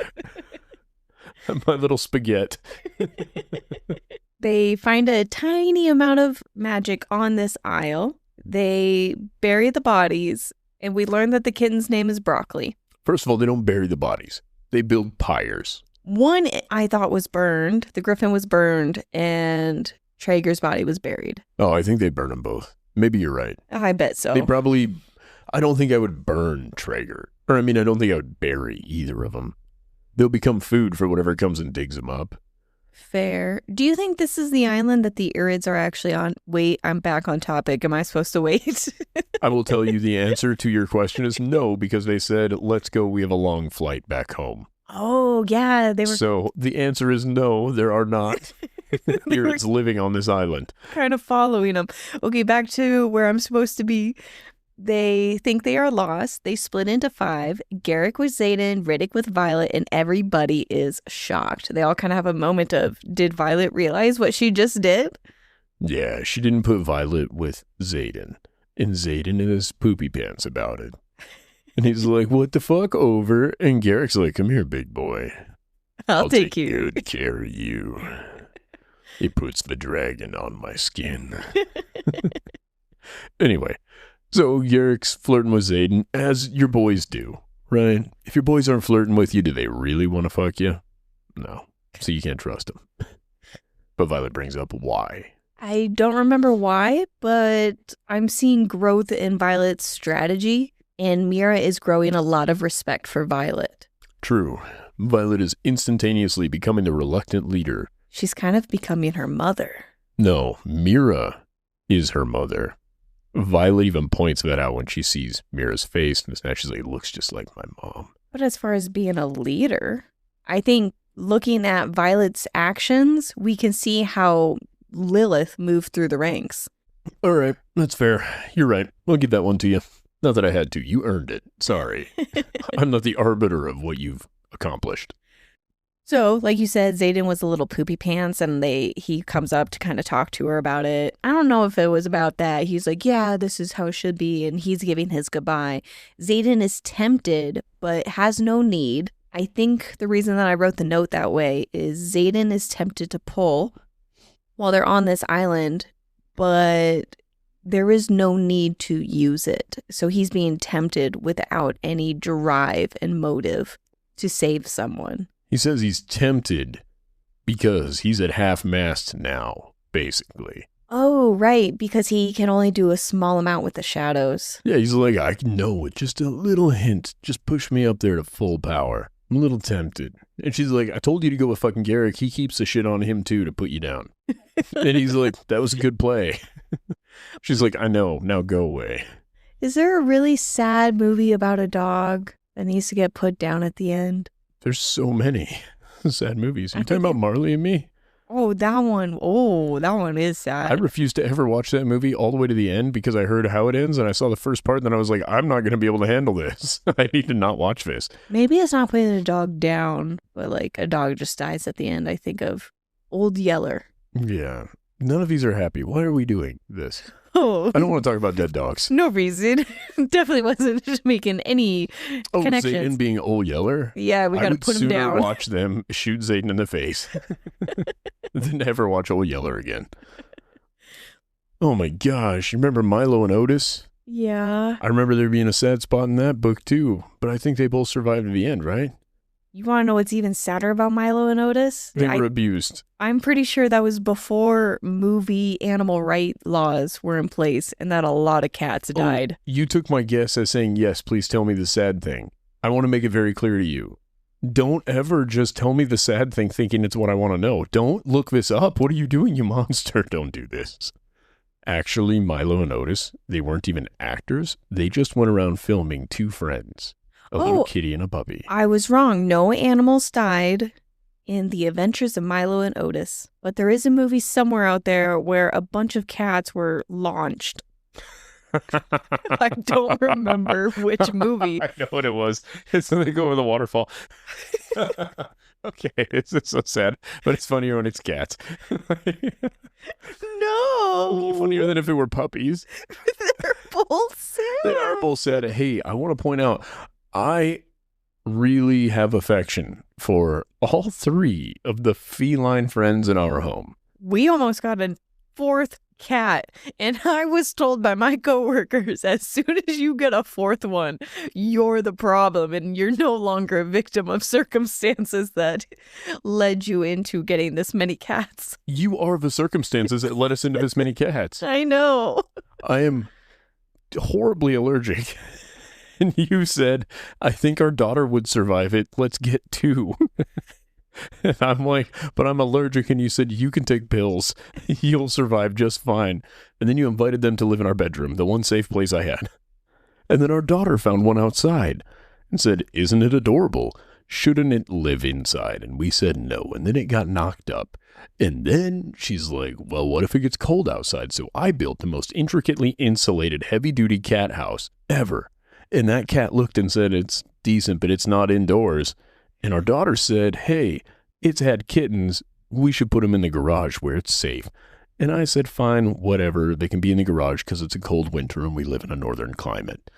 My little spaghetti. They find a tiny amount of magic on this isle. They bury the bodies, and we learn that the kitten's name is Broccoli. First of all, they don't bury the bodies. They build pyres. One I thought was burned. The Gryphon was burned, and Traeger's body was buried. Oh, I think they burn them both. Maybe you're right. I bet so. They probably... I don't think I would burn Traeger. Or, I mean, I don't think I would bury either of them. They'll become food for whatever comes and digs them up. Fair. Do you think this is the island that the IRIDS are actually on? Wait, I'm back on topic. Am I supposed to wait? I will tell you the answer to your question is no, because they said, let's go, we have a long flight back home. Oh, yeah. They were So the answer is no, there are not IRIDS living on this island. kind of following them. Okay, back to where I'm supposed to be. They think they are lost. They split into 5. Garrick with Xaden, Ridoc with Violet, and everybody is shocked. They all kind of have a moment of, did Violet realize what she just did? Yeah, she didn't put Violet with Xaden. And Xaden is poopy pants about it. And he's like, what the fuck, over? And Garrick's like, come here, big boy. I'll take you. Good care of you. It puts the dragon on my skin. Anyway. So Garrick's flirting with Xaden, as your boys do, right? If your boys aren't flirting with you, do they really want to fuck you? No. So you can't trust them. But Violet brings up why. I don't remember why, but I'm seeing growth in Violet's strategy, and Mira is growing a lot of respect for Violet. True. Violet is instantaneously becoming the reluctant leader. She's kind of becoming her mother. No, Mira is her mother. Violet even points that out when she sees Mira's face, and she's like, looks just like my mom. But as far as being a leader, I think looking at Violet's actions, we can see how Lilith moved through the ranks. All right, that's fair. You're right. I'll give that one to you. Not that I had to. You earned it. Sorry. I'm not the arbiter of what you've accomplished. So, like you said, Xaden was a little poopy pants, and he comes up to kind of talk to her about it. I don't know if it was about that. He's like, yeah, this is how it should be, and he's giving his goodbye. Xaden is tempted, but has no need. I think the reason that I wrote the note that way is Xaden is tempted to pull while they're on this island, but there is no need to use it. So he's being tempted without any drive and motive to save someone. He says he's tempted because he's at half-mast now, basically. Oh, right, because he can only do a small amount with the shadows. Yeah, he's like, I know with just a little hint. Just push me up there to full power. I'm a little tempted. And she's like, I told you to go with fucking Garrick. He keeps the shit on him, too, to put you down. And he's like, that was a good play. She's like, I know. Now go away. Is there a really sad movie about a dog that needs to get put down at the end? There's so many sad movies. Are you talking about Marley and Me? Oh, that one. Oh, that one is sad. I refused to ever watch that movie all the way to the end because I heard how it ends and I saw the first part and then I was like, I'm not going to be able to handle this. I need to not watch this. Maybe it's not putting a dog down, but like a dog just dies at the end. I think of Old Yeller. Yeah. None of these are happy. Why are we doing this? Oh. I don't want to talk about dead dogs. No reason. Definitely wasn't making any connections. Xaden being Old Yeller? Yeah, we got to put him down. I would sooner watch them shoot Xaden in the face than ever watch Old Yeller again. Oh my gosh. You remember Milo and Otis? Yeah. I remember there being a sad spot in that book too, but I think they both survived to the end, right? You want to know what's even sadder about Milo and Otis? They were abused. I'm pretty sure that was before movie animal rights laws were in place and that a lot of cats died. You took my guess as saying, yes, please tell me the sad thing. I want to make it very clear to you. Don't ever just tell me the sad thing thinking it's what I want to know. Don't look this up. What are you doing, you monster? Don't do this. Actually, Milo and Otis, they weren't even actors. They just went around filming two friends. A little kitty and a puppy. I was wrong. No animals died in The Adventures of Milo and Otis. But there is a movie somewhere out there where a bunch of cats were launched. I don't remember which movie. I know what it was. It's when they go over the waterfall. Okay, it's so sad, but it's funnier when it's cats. No. Funnier than if it were puppies. They're both sad. They are both sad. Hey, I want to point out, I really have affection for all three of the feline friends in our home. We almost got a fourth cat, and I was told by my coworkers, as soon as you get a fourth one, you're the problem, and you're no longer a victim of circumstances that led you into getting this many cats. You are the circumstances that led us into this many cats. I know. I am horribly allergic. And you said, I think our daughter would survive it. Let's get 2. And I'm like, but I'm allergic. And you said, you can take pills. You'll survive just fine. And then you invited them to live in our bedroom, the one safe place I had. And then our daughter found one outside and said, isn't it adorable? Shouldn't it live inside? And we said no. And then it got knocked up. And then she's like, well, what if it gets cold outside? So I built the most intricately insulated, heavy-duty cat house ever. And that cat looked and said, it's decent, but it's not indoors. And our daughter said, hey, it's had kittens. We should put them in the garage where it's safe. And I said, fine, whatever. They can be in the garage because it's a cold winter and we live in a northern climate.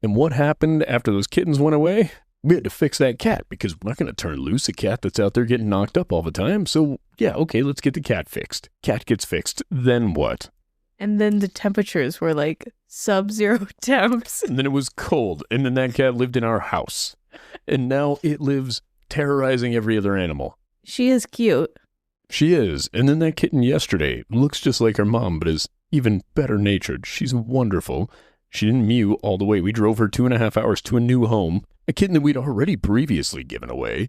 And what happened after those kittens went away? We had to fix that cat because we're not going to turn loose a cat that's out there getting knocked up all the time. So, yeah, okay, let's get the cat fixed. Cat gets fixed. Then what? And then the temperatures were like sub-zero temps. And then it was cold. And then that cat lived in our house. And now it lives terrorizing every other animal. She is cute. She is. And then that kitten yesterday looks just like her mom, but is even better natured. She's wonderful. She didn't mew all the way. We drove her 2.5 hours to a new home, a kitten that we'd already previously given away.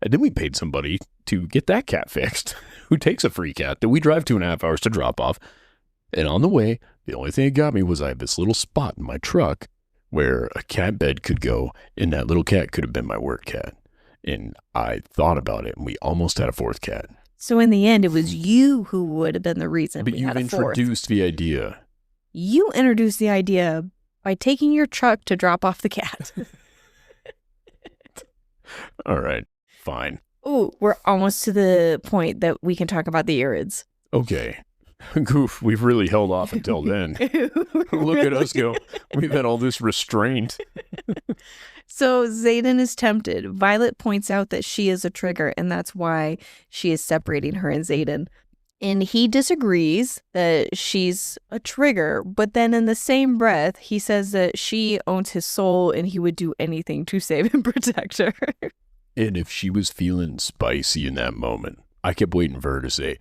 And then we paid somebody to get that cat fixed, who takes a free cat that we drive 2.5 hours to drop off. And on the way, the only thing that got me was I had this little spot in my truck where a cat bed could go, and that little cat could have been my work cat. And I thought about it, and we almost had a fourth cat. So in the end, it was you who would have been the reason but we had a fourth. But you've introduced the idea. You introduced the idea by taking your truck to drop off the cat. All right, fine. Oh, we're almost to the point that we can talk about the IRIDS. Okay. Goof, we've really held off until then. Look at us go. We've had all this restraint. So Xaden is tempted. Violet points out that she is a trigger, and that's why she is separating her and Xaden. And he disagrees that she's a trigger, but then in the same breath, he says that she owns his soul and he would do anything to save and protect her. And if she was feeling spicy in that moment, I kept waiting for her to say,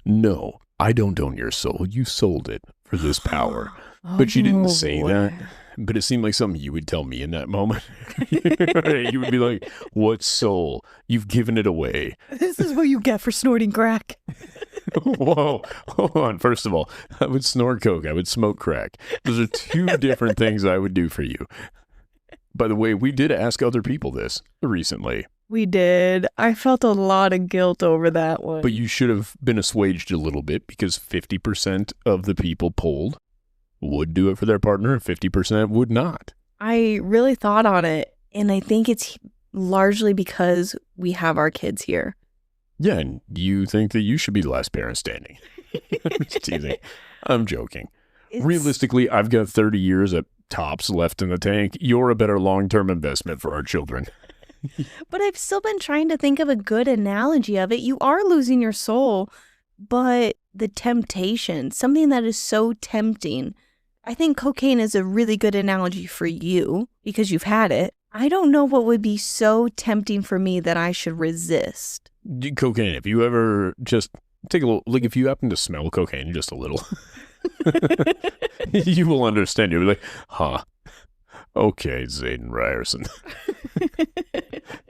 no, I don't own your soul. You sold it for this power. But she didn't say that. But it seemed like something you would tell me in that moment. You would be like, what soul? You've given it away. This is what you get for snorting crack. Whoa, hold on. First of all, I would snort coke. I would smoke crack. Those are 2 different things I would do for you. By the way, we did ask other people this recently. We did. I felt a lot of guilt over that one. But you should have been assuaged a little bit because 50% of the people polled would do it for their partner and 50% would not. I really thought on it, and I think it's largely because we have our kids here. Yeah, and you think that you should be the last parent standing. I'm just teasing. I'm joking. Realistically, I've got 30 years at tops left in the tank. You're a better long-term investment for our children. But I've still been trying to think of a good analogy of it. You are losing your soul, but the temptation, something that is so tempting. I think cocaine is a really good analogy for you because you've had it. I don't know what would be so tempting for me that I should resist. Cocaine, if you ever just take a little, like if you happen to smell cocaine just a little, you will understand. You'll be like, huh, okay, Xaden Riorson.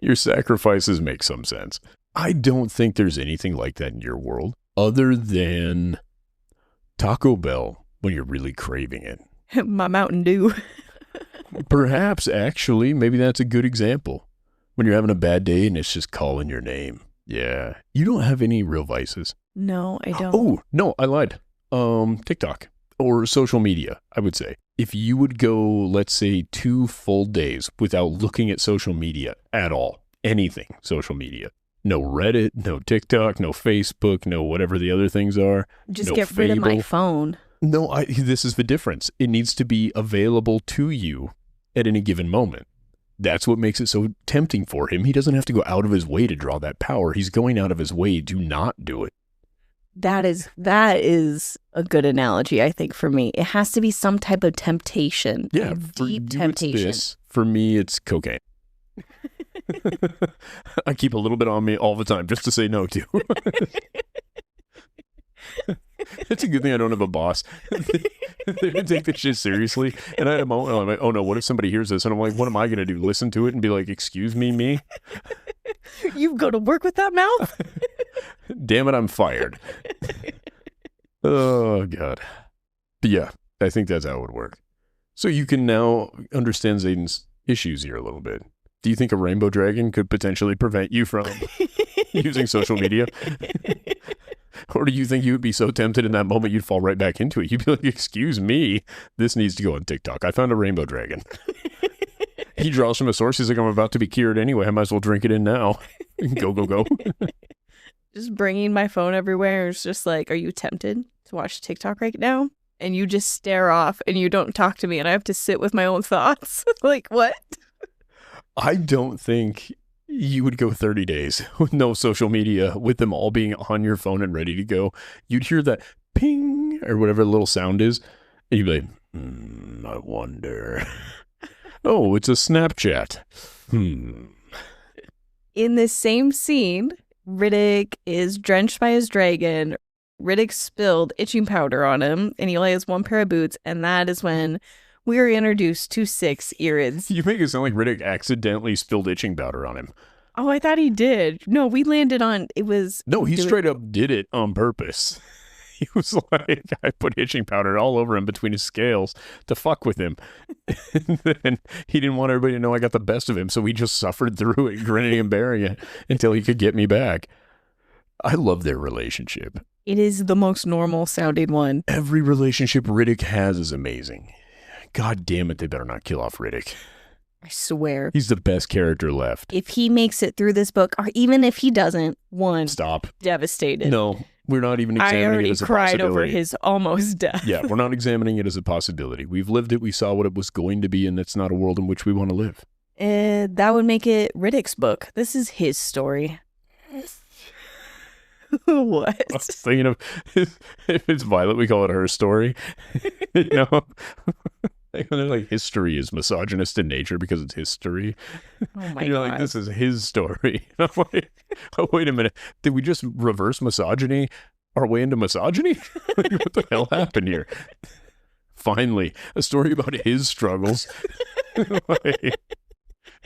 Your sacrifices make some sense. I don't think there's anything like that in your world other than Taco Bell when you're really craving it. My Mountain Dew. Perhaps, actually, maybe that's a good example. When you're having a bad day and it's just calling your name. Yeah. You don't have any real vices. No, I don't. Oh, no, I lied. TikTok or social media, I would say. If you would go, let's say, 2 full days without looking at social media at all, anything social media, no Reddit, no TikTok, no Facebook, no whatever the other things are. Just no get rid of my Fable. phone. No, this is the difference. It needs to be available to you at any given moment. That's what makes it so tempting for him. He doesn't have to go out of his way to draw that power. He's going out of his way to not do it. That is a good analogy, I think, for me. It has to be some type of temptation. Yeah, a deep temptation. It's this. For me, it's cocaine. I keep a little bit on me all the time just to say no to. It's a good thing I don't have a boss. They didn't take this shit seriously. And I had a moment, I'm like, oh no, what if somebody hears this? And I'm like, what am I going to do? Listen to it and be like, excuse me? You go to work with that mouth? Damn it, I'm fired. Oh, God. But yeah, I think that's how it would work. So you can now understand Xaden's issues here a little bit. Do you think a rainbow dragon could potentially prevent you from using social media? Or do you think you would be so tempted in that moment you'd fall right back into it? You'd be like, excuse me, this needs to go on TikTok. I found a rainbow dragon. He draws from a source. He's like, I'm about to be cured anyway. I might as well drink it in now. Go. Just bringing my phone everywhere. It's just like, are you tempted to watch TikTok right now? And you just stare off and you don't talk to me and I have to sit with my own thoughts. Like, what? I don't think you would go 30 days with no social media, with them all being on your phone and ready to go. You'd hear that ping or whatever the little sound is, and you'd be like, I wonder. Oh, it's a Snapchat. In this same scene, Ridoc is drenched by his dragon. Ridoc spilled itching powder on him, and he only has 1 pair of boots, and that is when we are introduced to 6 IRIDS. You make it sound like Ridoc accidentally spilled itching powder on him. Oh, I thought he did. No, we landed on, it was... No, he straight up did it on purpose. He was like, I put itching powder all over him between his scales to fuck with him. And then he didn't want everybody to know I got the best of him, so he just suffered through it, grinning and bearing it until he could get me back. I love their relationship. It is the most normal sounding one. Every relationship Ridoc has is amazing. God damn it, they better not kill off Ridoc. I swear. He's the best character left. If he makes it through this book, or even if he doesn't, Stop. Devastated. No, we're not even examining it as a possibility. I already cried over his almost death. Yeah, we're not examining it as a possibility. We've lived it, we saw what it was going to be, and that's not a world in which we want to live. That would make it Ridoc's book. This is his story. What? I was thinking of, if it's Violet, we call it her story. You know? Like history is misogynist in nature because it's history. Oh my and you're God. like, this is his story. I'm like, oh, wait a minute. Did we just reverse misogyny our way into misogyny? What the hell happened here? Finally, a story about his struggles. Like,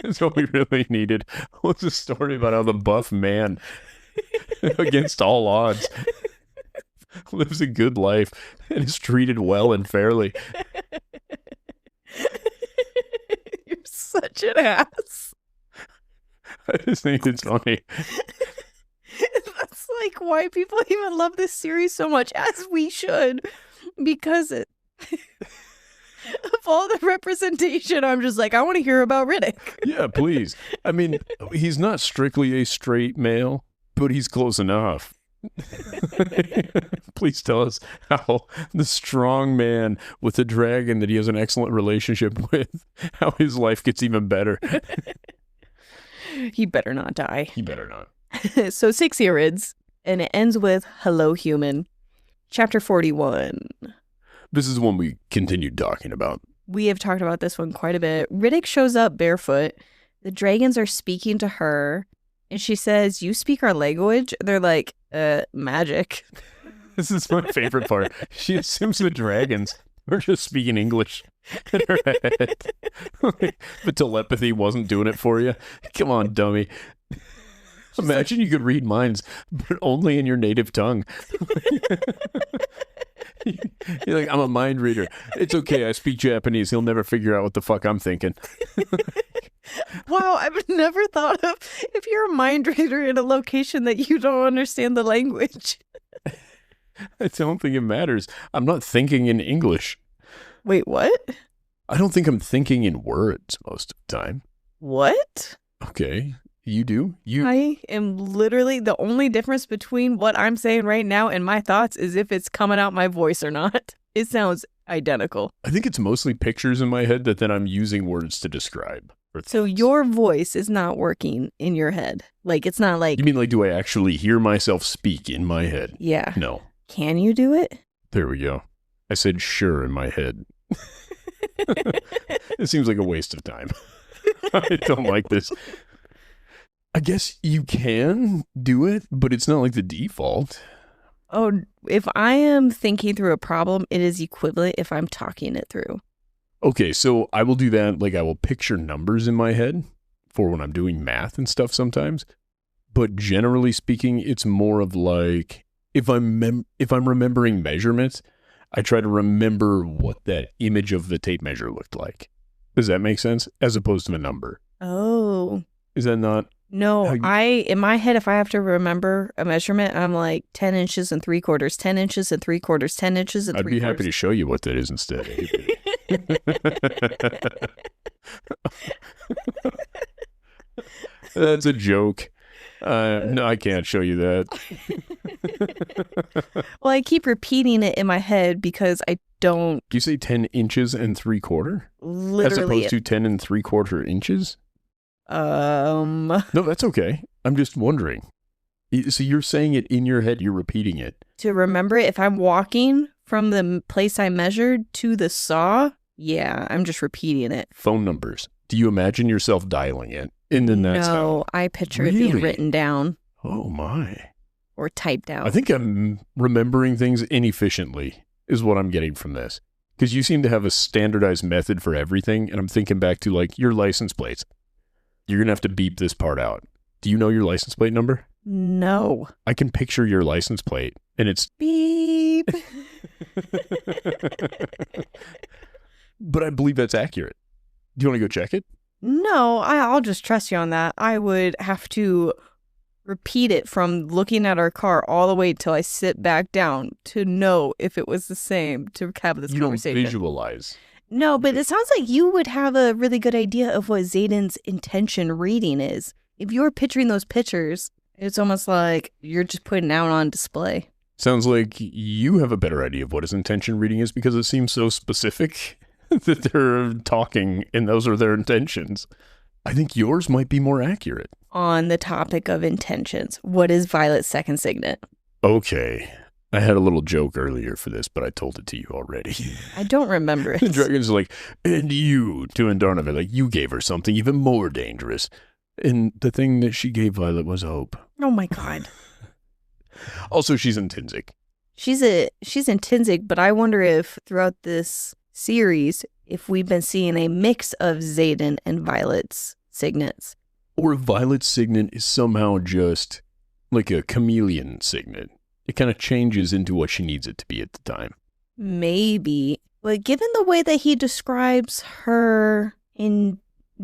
that's what we really needed. Was a story about how the buff man, against all odds, lives a good life and is treated well and fairly. You're such an ass. I just think it's funny. That's like why people even love this series so much, as we should, because of all the representation. I'm just like, I want to hear about Ridoc. Yeah, please. I mean, he's not strictly a straight male, but he's close enough. Please tell us how the strong man with a dragon that he has an excellent relationship with, how his life gets even better. He better not die. He better not. So 6 IRIDS, and it ends with Hello Human. Chapter 41. This is one we continued talking about. We have talked about this one quite a bit. Ridoc shows up barefoot. The dragons are speaking to her. And she says, you speak our language? They're like, magic. This is my favorite part. She assumes the dragons are just speaking English in her head. Like, the telepathy wasn't doing it for you. Come on, dummy. Imagine you could read minds, but only in your native tongue. You're like, I'm a mind reader. It's okay. I speak Japanese. He'll never figure out what the fuck I'm thinking. Wow, I've never thought of if you're a mind reader in a location that you don't understand the language. I don't think it matters. I'm not thinking in English. Wait, what? I don't think I'm thinking in words most of the time. What? Okay. You do? I am literally, the only difference between what I'm saying right now and my thoughts is if it's coming out my voice or not. It sounds identical. I think it's mostly pictures in my head that then I'm using words to describe. So your voice is not working in your head. Like, it's not like... You mean like, do I actually hear myself speak in my head? Yeah. No. Can you do it? There we go. I said sure in my head. It seems like a waste of time. I don't like this. I guess you can do it, but it's not like the default. Oh, if I am thinking through a problem, it is equivalent if I'm talking it through. Okay, so I will do that. Like, I will picture numbers in my head for when I'm doing math and stuff sometimes. But generally speaking, it's more of like, if I'm remembering measurements, I try to remember what that image of the tape measure looked like. Does that make sense? As opposed to a number. Oh. Is that not? No, in my head, if I have to remember a measurement, I'm like 10 inches and 3/4, 10 inches and 3/4, 10 inches and 3/4. I'd be happy to show you what that is instead. That's a joke. No, I can't show you that. Well, I keep repeating it in my head because I don't... You say 10 inches and 3/4? Literally. As opposed to 10 and 3/4 inches? No, that's okay. I'm just wondering. So you're saying it in your head, you're repeating it. To remember it, if I'm walking from the place I measured to the saw, yeah, I'm just repeating it. Phone numbers. Do you imagine yourself dialing it? And then that's No, I picture it being written down. Oh my. Or typed out. I think I'm remembering things inefficiently is what I'm getting from this. Because you seem to have a standardized method for everything, and I'm thinking back to like your license plates. You're going to have to beep this part out. Do you know your license plate number? No. I can picture your license plate, and it's... Beep. But I believe that's accurate. Do you want to go check it? No, I'll just trust you on that. I would have to repeat it from looking at our car all the way till I sit back down to know if it was the same to have this conversation. You don't visualize. No, but it sounds like you would have a really good idea of what Xaden's intention reading is. If you're picturing those pictures, it's almost like you're just putting out on display. Sounds like you have a better idea of what his intention reading is because it seems so specific that they're talking and those are their intentions. I think yours might be more accurate. On the topic of intentions, what is Violet's second signet? Okay. I had a little joke earlier for this, but I told it to you already. I don't remember it. The dragon's like, and you, to Andarna, like, you gave her something even more dangerous. And the thing that she gave Violet was hope. Oh my God. Also, she's intrinsic. She's intrinsic, but I wonder if throughout this series, if we've been seeing a mix of Xaden and Violet's signets. Or if Violet's signet is somehow just like a chameleon signet. It kind of changes into what she needs it to be at the time. Maybe. But given the way that he describes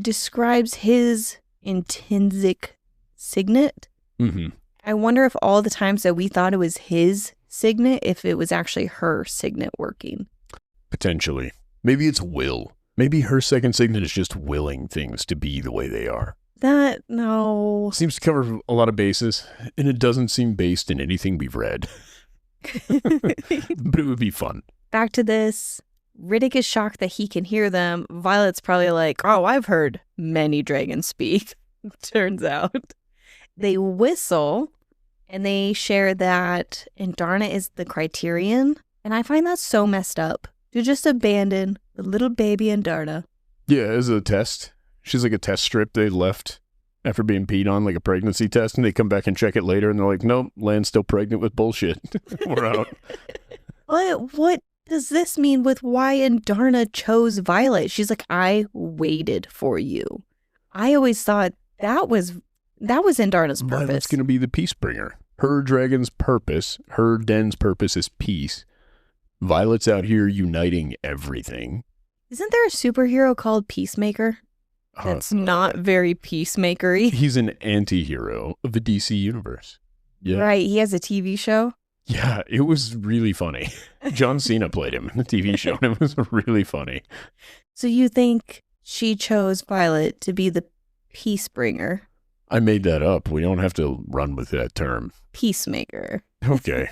describes his intrinsic signet, I wonder if all the times that we thought it was his signet, if it was actually her signet working. Potentially. Maybe it's will. Maybe her second signet is just willing things to be the way they are. No. Seems to cover a lot of bases, and it doesn't seem based in anything we've read. But it would be fun. Back to this. Ridoc is shocked that he can hear them. Violet's probably like, oh, I've heard many dragons speak. Turns out. They whistle, and they share that Andarna is the criterion. And I find that so messed up. To just abandon the little baby Andarna. Yeah, as a test. She's like a test strip they left after being peed on, like a pregnancy test, and they come back and check it later, and they're like, nope, Lan's still pregnant with bullshit. We're out. What does this mean with why Andarna chose Violet? She's like, I waited for you. I always thought that was Andarna's purpose. Violet's going to be the peace bringer. Her dragon's purpose, her den's purpose is peace. Violet's out here uniting everything. Isn't there a superhero called Peacemaker? That's not very peacemakery. He's an anti-hero of the DC universe. Yeah. Right, he has a TV show. Yeah, it was really funny. John Cena played him in the TV show, and it was really funny. So you think she chose Violet to be the peace bringer? I made that up. We don't have to run with that term. Peacemaker. Okay.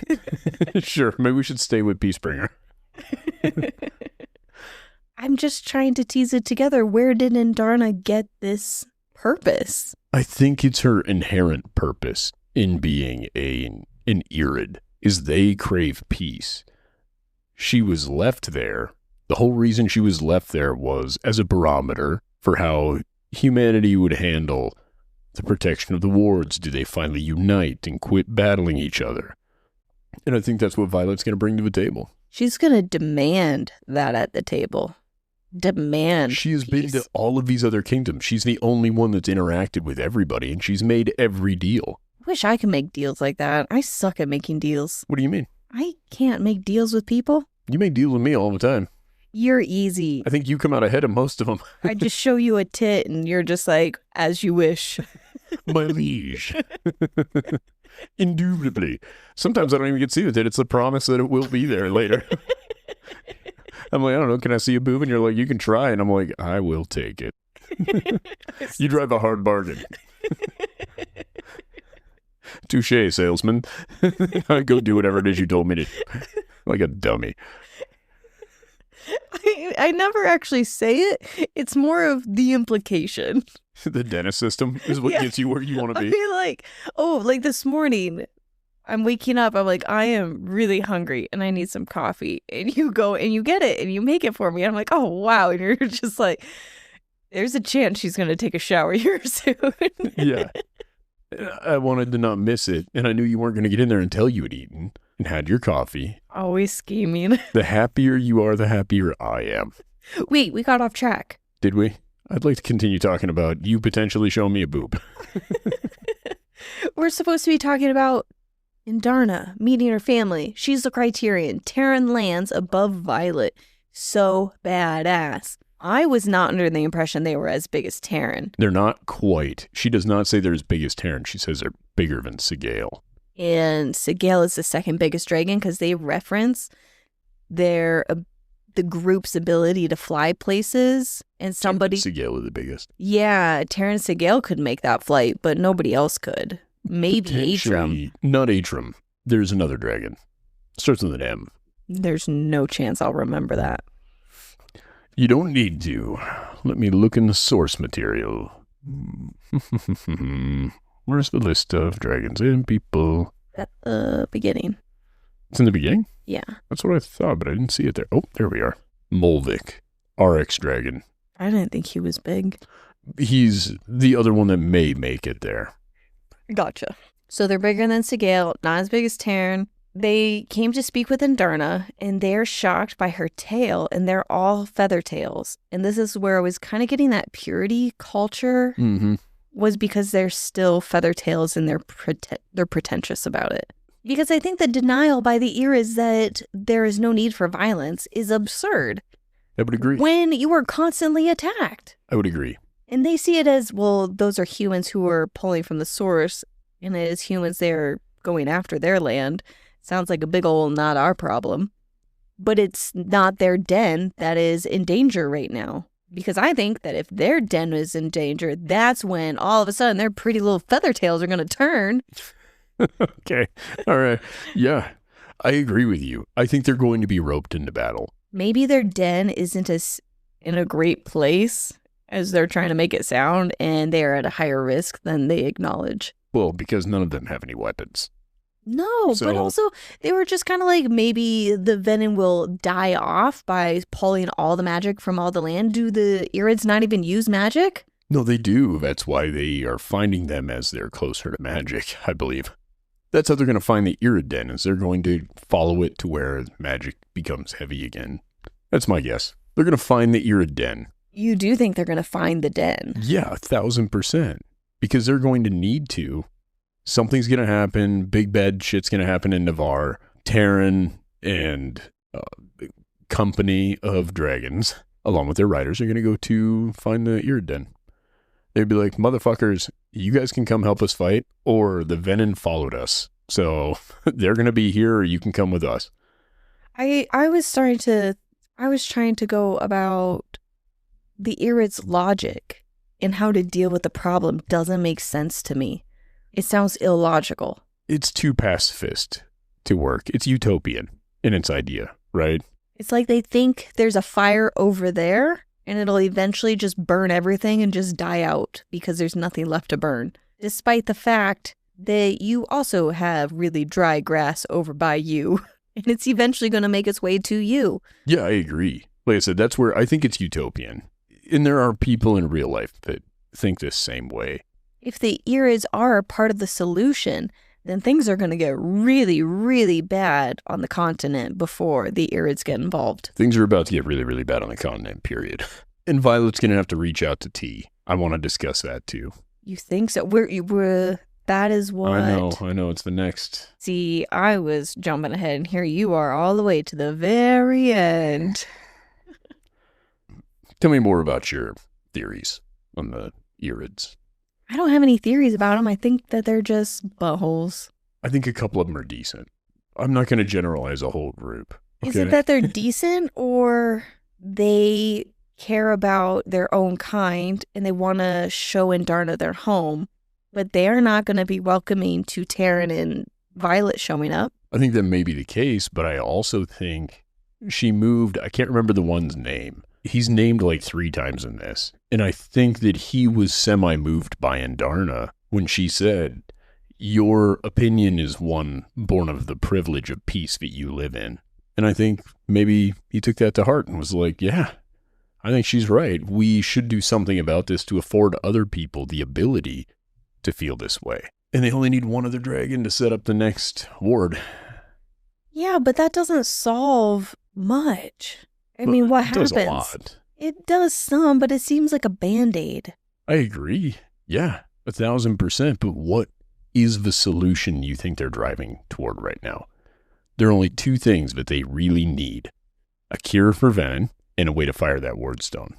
Sure, maybe we should stay with Peacebringer. I'm just trying to tease it together. Where did Andarna get this purpose? I think it's her inherent purpose in being an Irid, is they crave peace. She was left there. The whole reason she was left there was as a barometer for how humanity would handle the protection of the wards. Do they finally unite and quit battling each other? And I think that's what Violet's going to bring to the table. She's going to demand that at the table. Demand She has peace. been to all of these other kingdoms. She's the only one that's interacted with everybody, and she's made every deal. I wish I could make deals like that. I suck at making deals. What do you mean? I can't make deals with people. You make deals with me all the time. You're easy. I think you come out ahead of most of them. I just show you a tit and you're just like, as you wish. My liege. Indubitably. Sometimes I don't even get to see the tit. It's the promise that it will be there later. I'm like, I don't know, can I see a boob? And you're like, you can try. And I'm like, I will take it. You drive a hard bargain. Touche, salesman. Go do whatever it is you told me to do. Like a dummy. I never actually say it. It's more of the implication. The dentist system is what gets you where you want to be. I mean, like this morning, I'm waking up. I'm like, I am really hungry and I need some coffee. And you go and you get it and you make it for me. I'm like, oh, wow. And you're just like, there's a chance she's going to take a shower here soon. Yeah. I wanted to not miss it. And I knew you weren't going to get in there until you had eaten and had your coffee. Always scheming. The happier you are, the happier I am. Wait, we got off track. Did we? I'd like to continue talking about you potentially showing me a boob. We're supposed to be talking about Andarna meeting her family. She's the criterion. Tairn lands above Violet. So badass. I was not under the impression they were as big as Tairn. They're not quite. She does not say they're as big as Tairn. She says they're bigger than Sgaeyl. And Sgaeyl is the second biggest dragon because they reference the group's ability to fly places. And somebody... Sgaeyl is the biggest. Yeah, Tairn and Sgaeyl could make that flight, but nobody else could. Maybe Atrum. Not Atrum. There's another dragon. Starts with an M. There's no chance I'll remember that. You don't need to. Let me look in the source material. Where's the list of dragons and people? At the beginning. It's in the beginning? Yeah. That's what I thought, but I didn't see it there. Oh, there we are. Molvik. Aaric's dragon. I didn't think he was big. He's the other one that may make it there. Gotcha. So they're bigger than Sgaeyl, not as big as Tairn. They came to speak with Andarna, and they're shocked by her tail, and they're all feathertails. And this is where I was kind of getting that purity culture, was because they're still feathertails and they're pretentious about it. Because I think the denial by the IRIDS that there is no need for violence is absurd. I would agree. When you are constantly attacked. I would agree. And they see it as, well, those are humans who are pulling from the source, and as humans, they're going after their land. Sounds like a big ol' not our problem. But it's not their den that is in danger right now. Because I think that if their den is in danger, that's when all of a sudden their pretty little feathertails are going to turn. Okay. All right. Yeah. I agree with you. I think they're going to be roped into battle. Maybe their den isn't as in a great place as they're trying to make it sound, and they are at a higher risk than they acknowledge. Well, because none of them have any weapons. No, but also they were just kind of like, maybe the venom will die off by pulling all the magic from all the land. Do the IRIDS not even use magic? No, they do. That's why they are finding them as they're closer to magic, I believe. That's how they're going to find the Irid den, is they're going to follow it to where magic becomes heavy again. That's my guess. They're going to find the Irid den. You do think they're going to find the den? Yeah, 1,000%. Because they're going to need to. Something's going to happen. Big bad shit's going to happen in Navarre. Tairn and company of dragons, along with their riders, are going to go to find the Irid den. They'd be like, motherfuckers, you guys can come help us fight, or the venom followed us. So they're going to be here, or you can come with us. I was trying to go about the Irid's logic and how to deal with the problem doesn't make sense to me. It sounds illogical. It's too pacifist to work. It's utopian in its idea, right? It's like they think there's a fire over there and it'll eventually just burn everything and just die out because there's nothing left to burn. Despite the fact that you also have really dry grass over by you and it's eventually going to make its way to you. Yeah, I agree. Like I said, that's where I think it's utopian. And there are people in real life that think this same way. If the Irids are part of the solution, then things are going to get really, really bad on the continent before the Irids get involved. Things are about to get really, really bad on the continent, period. And Violet's going to have to reach out to T. I want to discuss that too. You think so? That is what... I know, it's the next. See, I was jumping ahead, and here you are all the way to the very end. Tell me more about your theories on the Irids. I don't have any theories about them. I think that they're just buttholes. I think a couple of them are decent. I'm not going to generalize a whole group. Okay? Is it that they're decent or they care about their own kind and they want to show Andarna their home, but they are not going to be welcoming to Tairn and Violet showing up? I think that may be the case, but I also think she moved. I can't remember the one's name. He's named like 3 times in this. And I think that he was semi-moved by Andarna when she said, your opinion is one born of the privilege of peace that you live in. And I think maybe he took that to heart and was like, yeah, I think she's right. We should do something about this to afford other people the ability to feel this way. And they only need one other dragon to set up the next ward. Yeah, but that doesn't solve much. I mean, what happens? It does a lot. It does some, but it seems like a Band-Aid. I agree. Yeah, 1,000%. But what is the solution you think they're driving toward right now? There are only 2 things that they really need. A cure for venom and a way to fire that ward stone.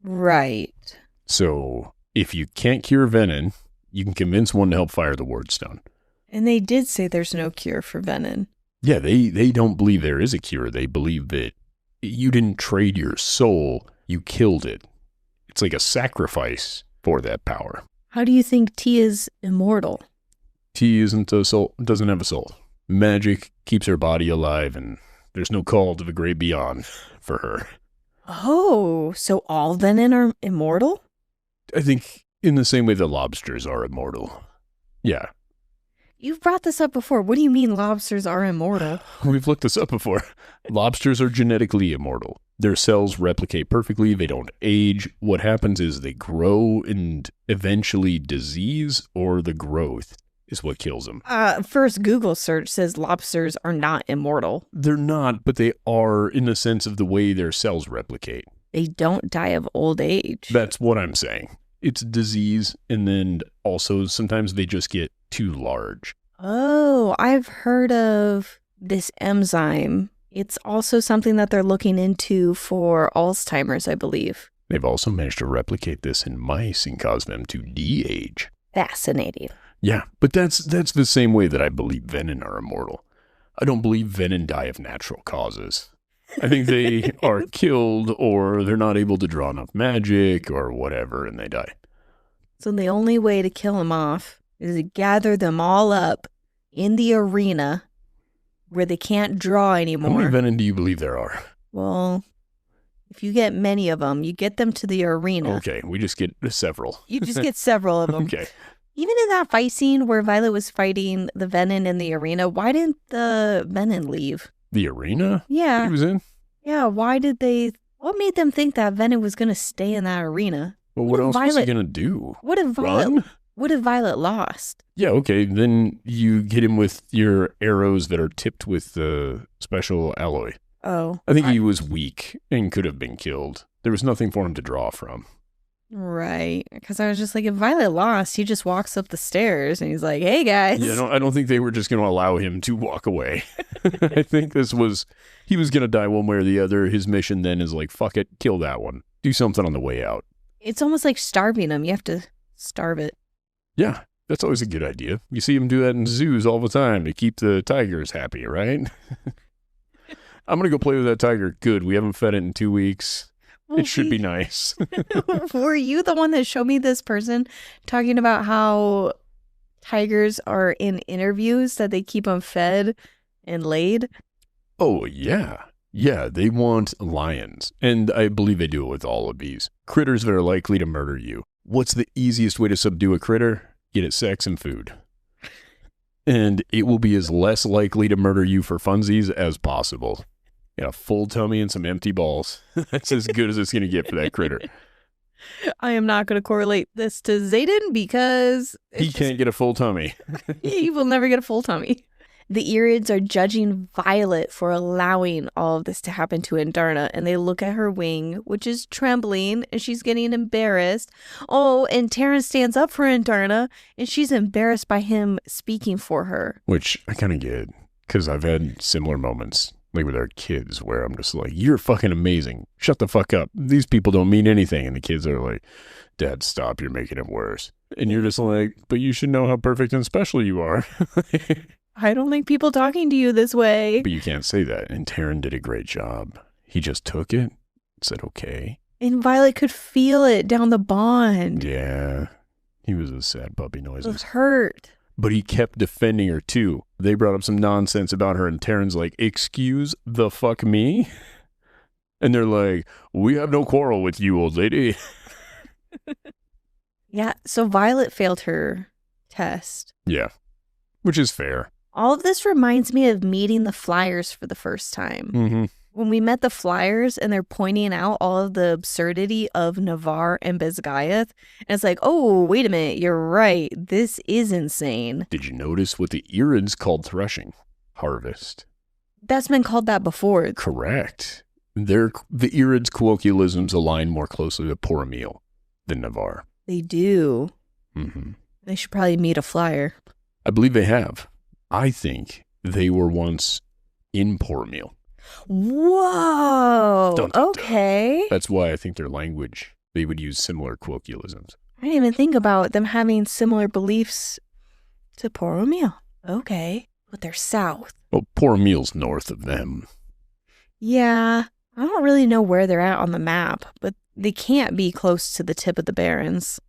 Right. So if you can't cure venom, you can convince one to help fire the ward stone. And they did say there's no cure for venom. Yeah, they don't believe there is a cure. They believe that you didn't trade your soul, you killed it. It's like a sacrifice for that power. How do you think T is immortal? T isn't a soul, doesn't have a soul. Magic keeps her body alive, and there's no call to the great beyond for her. Oh, so all venom are immortal? I think in the same way that lobsters are immortal. Yeah. You've brought this up before. What do you mean lobsters are immortal? We've looked this up before. Lobsters are genetically immortal. Their cells replicate perfectly. They don't age. What happens is they grow and eventually disease or the growth is what kills them. First Google search says lobsters are not immortal. They're not, but they are in the sense of the way their cells replicate. They don't die of old age. That's what I'm saying. It's disease, and then also sometimes they just get too large. Oh, I've heard of this enzyme. It's also something that they're looking into for Alzheimer's, I believe. They've also managed to replicate this in mice and cause them to de-age. Fascinating. Yeah, but that's the same way that I believe venom are immortal. I don't believe venom die of natural causes. I think they are killed or they're not able to draw enough magic or whatever and they die. So the only way to kill them off is to gather them all up in the arena where they can't draw anymore. How many venom do you believe there are? Well, if you get many of them, you get them to the arena. Okay, we just get several. You just get several of them. Okay. Even in that fight scene where Violet was fighting the venom in the arena, why didn't the venom leave? The arena? Yeah. He was in? Yeah, why did they... What made them think that venom was going to stay in that arena? Well, what else was he going to do? What if Violet... Run? What if Violet lost? Yeah, okay, then you hit him with your arrows that are tipped with the special alloy. Oh. I think he was weak and could have been killed. There was nothing for him to draw from. Right. Because I was just like, if Violet lost, he just walks up the stairs and he's like, hey, guys. Yeah, no, I don't think they were just going to allow him to walk away. I think he was going to die one way or the other. His mission then is like, fuck it, kill that one. Do something on the way out. It's almost like starving him. You have to starve it. Yeah, that's always a good idea. You see him do that in zoos all the time to keep the tigers happy, right? I'm going to go play with that tiger. Good, we haven't fed it in 2 weeks. It should be nice. Were you the one that showed me this person talking about how tigers are in interviews that they keep them fed and laid? Oh, yeah. Yeah, they want lions. And I believe they do it with all of these. Critters that are likely to murder you. What's the easiest way to subdue a critter? Get it sex and food. And it will be as less likely to murder you for funsies as possible. Yeah, a full tummy and some empty balls. That's as good as it's going to get for that critter. I am not going to correlate this to Xaden because He can't get a full tummy. he will never get a full tummy. The Irids are judging Violet for allowing all of this to happen to Andarna, and they look at her wing, which is trembling, and she's getting embarrassed. Oh, and Tairn stands up for Andarna, and she's embarrassed by him speaking for her. Which I kind of get, because I've had similar moments, like with our kids, where I'm just like, you're fucking amazing. Shut the fuck up. These people don't mean anything. And the kids are like, Dad, stop. You're making it worse. And you're just like, but you should know how perfect and special you are. I don't like people talking to you this way. But you can't say that. And Tairn did a great job. He just took it, said, okay. And Violet could feel it down the bond. Yeah. He was a sad puppy It was noises. hurt. But he kept defending her too. They brought up some nonsense about her and Tairn's like, excuse the fuck me? And they're like, we have no quarrel with you, old lady. Yeah, so Violet failed her test. Yeah. Which is fair. All of this reminds me of meeting the fliers for the first time. Mm-hmm. When we met the fliers and they're pointing out all of the absurdity of Navarre and Bezgayath, and it's like, oh, wait a minute, you're right. This is insane. Did you notice what the IRIDS called threshing? Harvest. That's been called that before. Correct. The IRIDS colloquialisms align more closely with poor meal than Navarre. They do. Mm-hmm. They should probably meet a flyer. I believe they have. I think they were once in poor meal. Whoa. Dun, dun, dun. Okay. That's why I think their language, they would use similar colloquialisms. I didn't even think about them having similar beliefs to Poromil. Okay. But they're south. Well, poor meal's north of them. Yeah. I don't really know where they're at on the map, but they can't be close to the tip of the Barrens.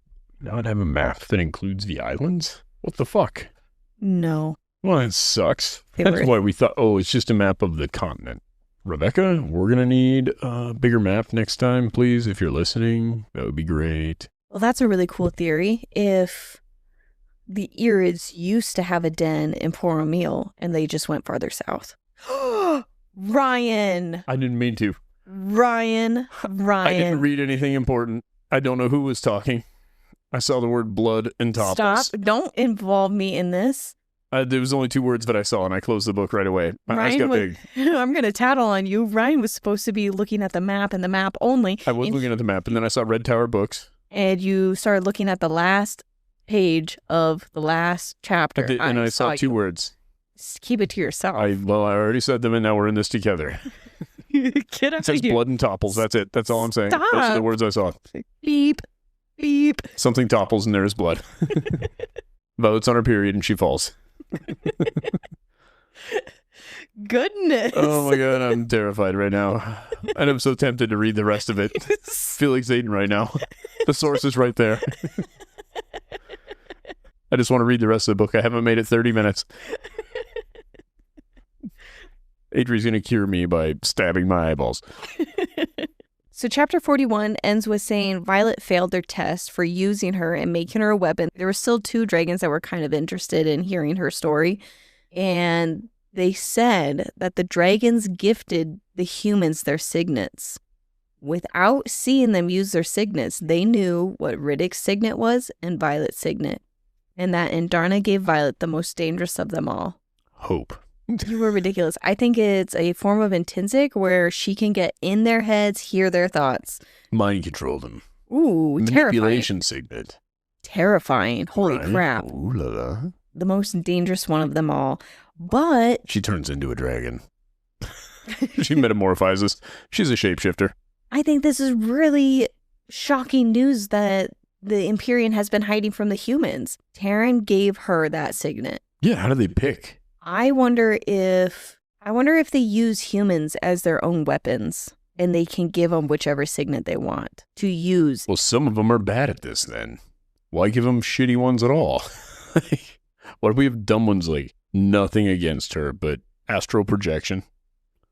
Now I'd have a map that includes the islands? What the fuck? No. Well, it sucks. They That's were- why we thought, oh, it's just a map of the continent. Rebecca, we're going to need a bigger map next time, please. If you're listening, that would be great. Well, that's a really cool theory. If the Irids used to have a den in Poromil and they just went farther south. Ryan! I didn't mean to. Ryan! I didn't read anything important. I don't know who was talking. I saw the word blood and topples. Stop. Don't involve me in this. There was only 2 words that I saw, and I closed the book right away. My eyes got big. I'm going to tattle on you. Ryan was supposed to be looking at the map and the map only. I was looking at the map, and then I saw Red Tower books. And you started looking at the last page of the last chapter. And I saw 2 you. words. Keep it to yourself. I already said them, and now we're in this together. Get out It says of here. blood and topples. That's it. That's all I'm saying. Stop. Those are the words I saw. Beep. Beep. Something topples, and there is blood. Violet's on her period, and she falls. Goodness. Oh my god, I'm terrified right now. And I'm so tempted to read the rest of it. Feel like Xaden right now. The source is right there. I just want to read the rest of the book. I haven't made it 30 minutes. Adri's going to cure me by stabbing my eyeballs. So chapter 41 ends with saying Violet failed their test for using her and making her a weapon. There were still 2 dragons that were kind of interested in hearing her story. And they said that the dragons gifted the humans their signets. Without seeing them use their signets, they knew what Ridic's signet was and Violet's signet. And that Andarna gave Violet the most dangerous of them all. Hope. You were ridiculous. I think it's a form of intrinsic where she can get in their heads, hear their thoughts. Mind control them. Ooh, Manipulation signet. Terrifying. Holy Right. crap. Ooh la la. The most dangerous one of them all. But She turns into a dragon. She metamorphizes. She's a shapeshifter. I think this is really shocking news that the Empyrean has been hiding from the humans. Tairn gave her that signet. Yeah, how do they pick? I wonder if they use humans as their own weapons and they can give them whichever signet they want to use. Well, some of them are bad at this then. Why give them shitty ones at all? What if we have dumb ones like nothing against her, but astral projection?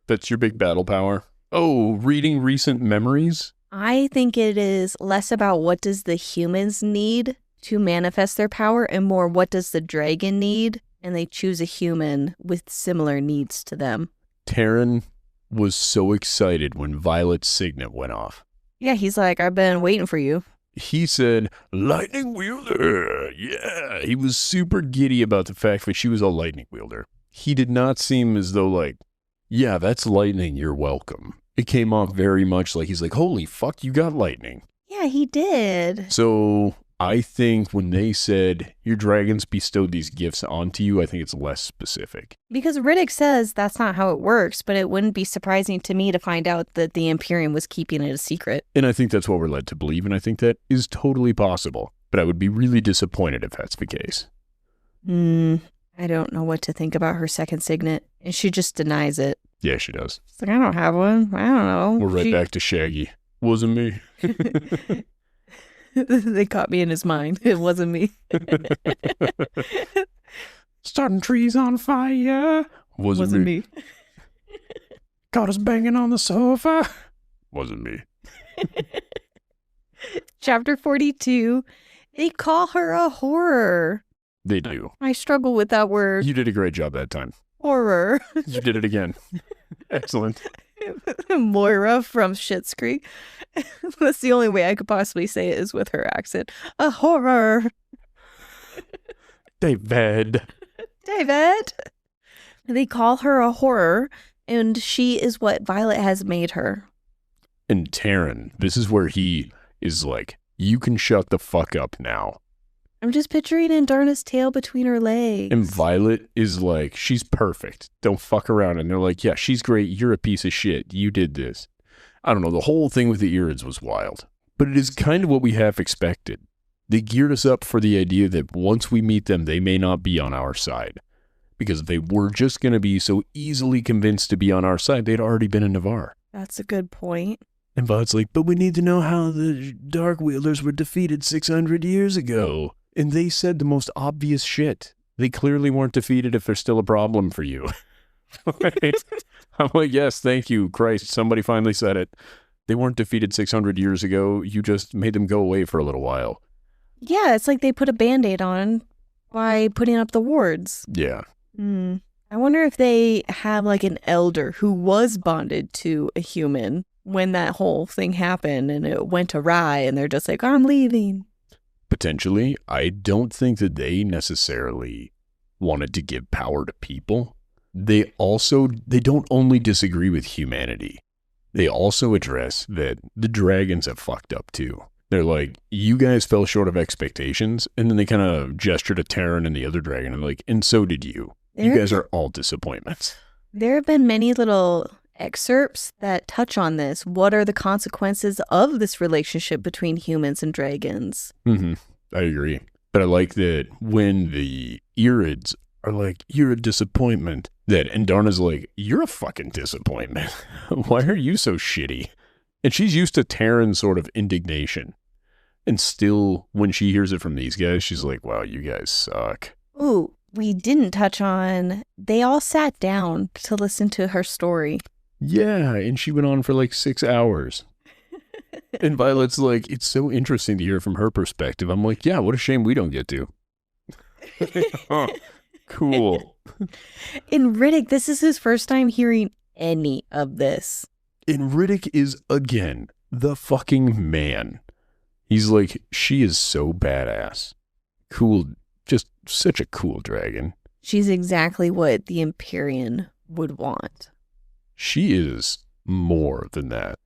That's your big battle power. Oh, reading recent memories? I think it is less about what does the humans need to manifest their power and more what does the dragon need, and they choose a human with similar needs to them. Tairn was so excited when Violet's signet went off. Yeah, he's like, I've been waiting for you. He said, lightning wielder. Yeah, he was super giddy about the fact that she was a lightning wielder. He did not seem as though like, yeah, that's lightning, you're welcome. It came off very much like he's like, holy fuck, you got lightning. Yeah, he did. So I think when they said your dragons bestowed these gifts onto you, I think it's less specific. Because Ridoc says that's not how it works, but it wouldn't be surprising to me to find out that the Empyrean was keeping it a secret. And I think that's what we're led to believe, and I think that is totally possible. But I would be really disappointed if that's the case. I don't know what to think about her second signet, and she just denies it. Yeah, she does. It's like, I don't have one. I don't know. We're right back to Shaggy. Wasn't me. They caught me in his mind. It wasn't me. Starting trees on fire. Wasn't me. Caught us banging on the sofa. Wasn't me. Chapter 42. They call her a horror. They do. I struggle with that word. You did a great job that time. Horror. You did it again. Excellent. Moira from Schitt's Creek. That's the only way I could possibly say it is with her accent. A horror. David. They call her a horror, and she is what Violet has made her. And Tairn, this is where he is like, you can shut the fuck up now. I'm just picturing Andarna's tail between her legs. And Violet is like, she's perfect. Don't fuck around. And they're like, yeah, she's great. You're a piece of shit. You did this. I don't know. The whole thing with the IRIDS was wild. But it is kind of what we half expected. They geared us up for the idea that once we meet them, they may not be on our side. Because if they were just going to be so easily convinced to be on our side, they'd already been in Navarre. That's a good point. And Violet's like, but we need to know how the Dark Wielders were defeated 600 years ago. And they said the most obvious shit. They clearly weren't defeated if there's still a problem for you. Right? I'm like, yes, thank you, Christ. Somebody finally said it. They weren't defeated 600 years ago. You just made them go away for a little while. Yeah, it's like they put a Band-Aid on by putting up the wards. Yeah. I wonder if they have like an elder who was bonded to a human when that whole thing happened and it went awry and they're just like, I'm leaving. Potentially. I don't think that they necessarily wanted to give power to people. They don't only disagree with humanity. They also address that the dragons have fucked up too. They're like, you guys fell short of expectations. And then they kind of gesture to Tairn and the other dragon and like, and so did you. You guys are all disappointments. There have been many little excerpts that touch on this. What are the consequences of this relationship between humans and dragons? I agree. But I like that when the IRIDS are like, you're a disappointment, that Andarna's like, you're a fucking disappointment. Why are you so shitty? And she's used to Tairn's sort of indignation. And still, when she hears it from these guys, she's like, wow, you guys suck. Ooh, we didn't touch on, they all sat down to listen to her story. Yeah, and she went on for like 6 hours. And Violet's like, it's so interesting to hear from her perspective. I'm like, yeah, what a shame we don't get to. Huh, cool. In Ridoc, this is his first time hearing any of this. And Ridoc is, again, the fucking man. He's like, she is so badass. Cool, just such a cool dragon. She's exactly what the Empyrean would want. She is more than that.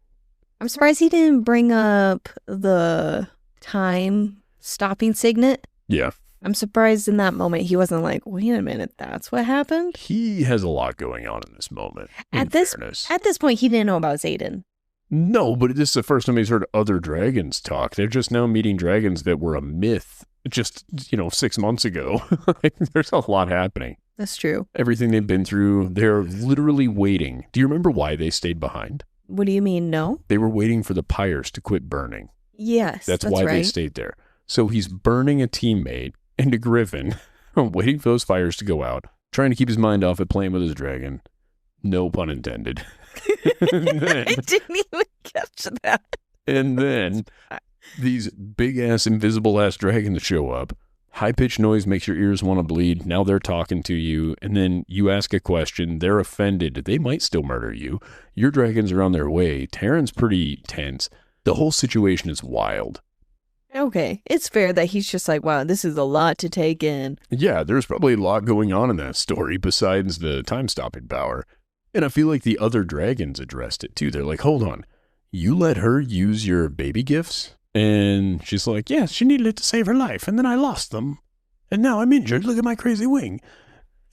I'm surprised he didn't bring up the time stopping signet. Yeah. I'm surprised in that moment he wasn't like, wait a minute, that's what happened? He has a lot going on in this moment, At this point, he didn't know about Xaden. No, but this is the first time he's heard other dragons talk. They're just now meeting dragons that were a myth just, 6 months ago. There's a lot happening. That's true. Everything they've been through, they're literally waiting. Do you remember why they stayed behind? What do you mean, no? They were waiting for the pyres to quit burning. Yes, that's why right. They stayed there. So he's burning a teammate and a Gryphon, waiting for those fires to go out, trying to keep his mind off it, playing with his dragon. No pun intended. I didn't even catch that. And then these big-ass, invisible-ass dragons show up. High-pitched noise makes your ears want to bleed. Now they're talking to you, and then you ask a question. They're offended. They might still murder you. Your dragons are on their way. Tairn's pretty tense. The whole situation is wild. Okay, it's fair that he's just like, wow, this is a lot to take in. Yeah, there's probably a lot going on in that story besides the time-stopping power. And I feel like the other dragons addressed it too. They're like, hold on, you let her use your baby gifts? And she's like, yes, she needed it to save her life, and then I lost them. And now I'm injured. Look at my crazy wing.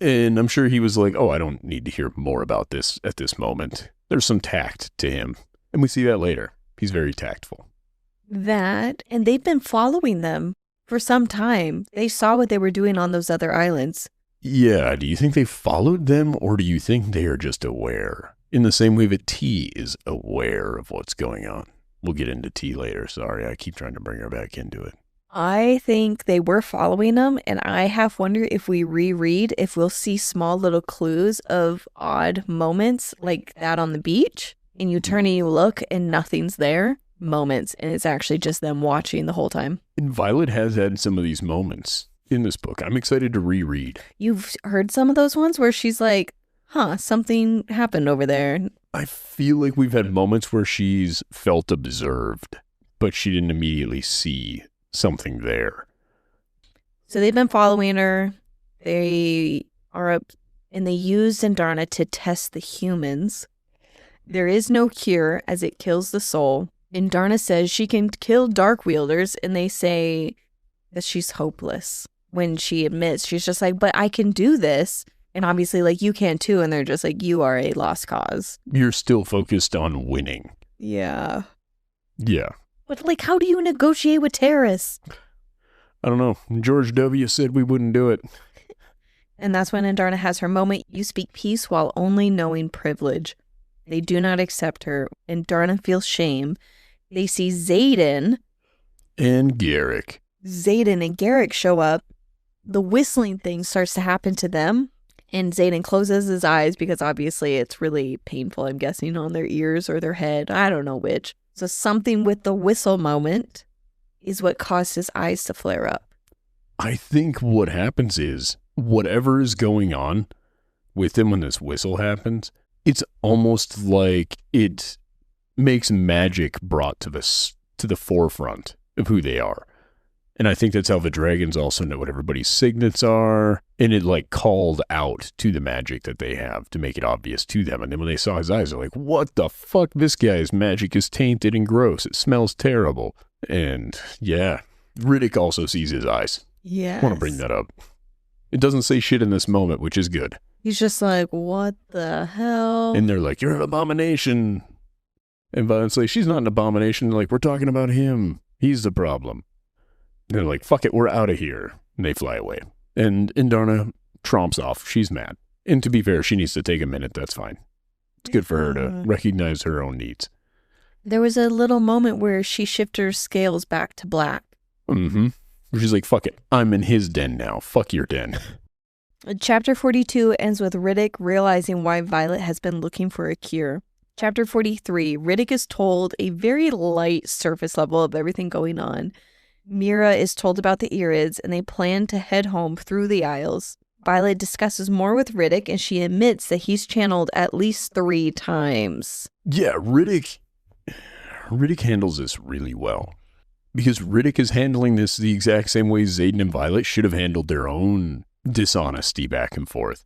And I'm sure he was like, oh, I don't need to hear more about this at this moment. There's some tact to him. And we see that later. He's very tactful. That, and they've been following them for some time. They saw what they were doing on those other islands. Yeah, do you think they followed them, or do you think they are just aware? In the same way that T is aware of what's going on. We'll get into T later. Sorry, I keep trying to bring her back into it. I think they were following them, and I half wonder if we reread, if we'll see small little clues of odd moments like that on the beach, and you turn and you look and nothing's there. Moments, and it's actually just them watching the whole time. And Violet has had some of these moments in this book. I'm excited to reread. You've heard some of those ones where she's like, something happened over there. I feel like we've had moments where she's felt observed, but she didn't immediately see something there. So they've been following her. They are up, and they use Andarna to test the humans. There is no cure as it kills the soul. Andarna says she can kill dark wielders, and they say that she's hopeless. When she admits, she's just like, but I can do this. And obviously, like, you can too. And they're just like, you are a lost cause. You're still focused on winning. Yeah. Yeah. But, like, how do you negotiate with terrorists? I don't know. George W. said we wouldn't do it. And that's when Andarna has her moment. You speak peace while only knowing privilege. They do not accept her. Andarna feels shame. They see Xaden. And Garrick. Xaden and Garrick show up. The whistling thing starts to happen to them. And Xaden closes his eyes because obviously it's really painful, I'm guessing, on their ears or their head. I don't know which. So something with the whistle moment is what caused his eyes to flare up. I think what happens is whatever is going on with him when this whistle happens, it's almost like it makes magic brought to the forefront of who they are. And I think that's how the dragons also know what everybody's signets are. And it like called out to the magic that they have to make it obvious to them. And then when they saw his eyes, they're like, what the fuck? This guy's magic is tainted and gross. It smells terrible. And yeah, Ridoc also sees his eyes. Yeah. I want to bring that up. It doesn't say shit in this moment, which is good. He's just like, what the hell? And they're like, you're an abomination. And Violet's like, she's not an abomination. Like, we're talking about him. He's the problem. And they're like, fuck it, we're out of here. And they fly away. And Andarna tromps off. She's mad. And to be fair, she needs to take a minute. That's fine. It's good for her to recognize her own needs. There was a little moment where she shifted her scales back to black. Mm-hmm. She's like, fuck it. I'm in his den now. Fuck your den. Chapter 42 ends with Ridoc realizing why Violet has been looking for a cure. Chapter 43, Ridoc is told a very light surface level of everything going on. Mira is told about the IRIDS, and they plan to head home through the Isles. Violet discusses more with Ridoc, and she admits that he's channeled at least 3 times. Yeah, Ridoc handles this really well. Because Ridoc is handling this the exact same way Xaden and Violet should have handled their own dishonesty back and forth.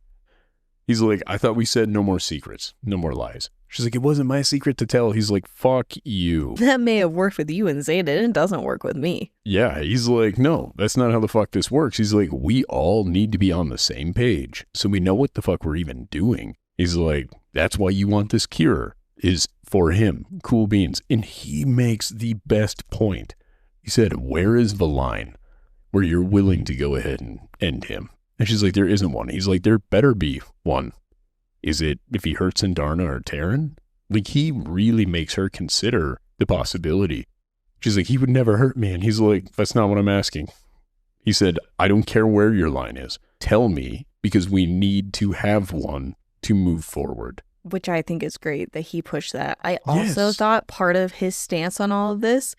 He's like, I thought we said no more secrets, no more lies. She's like, it wasn't my secret to tell. He's like, fuck you. That may have worked with you and Xaden. It doesn't work with me. Yeah, he's like, no, that's not how the fuck this works. He's like, we all need to be on the same page so we know what the fuck we're even doing. He's like, that's why you want this cure, is for him. Cool beans. And he makes the best point. He said, where is the line where you're willing to go ahead and end him? And she's like, there isn't one. He's like, there better be one. Is it if he hurts Andarna or Tairn? Like, he really makes her consider the possibility. She's like, he would never hurt me. And he's like, that's not what I'm asking. He said, I don't care where your line is. Tell me, because we need to have one to move forward. Which I think is great that he pushed that. I also thought part of his stance on all of this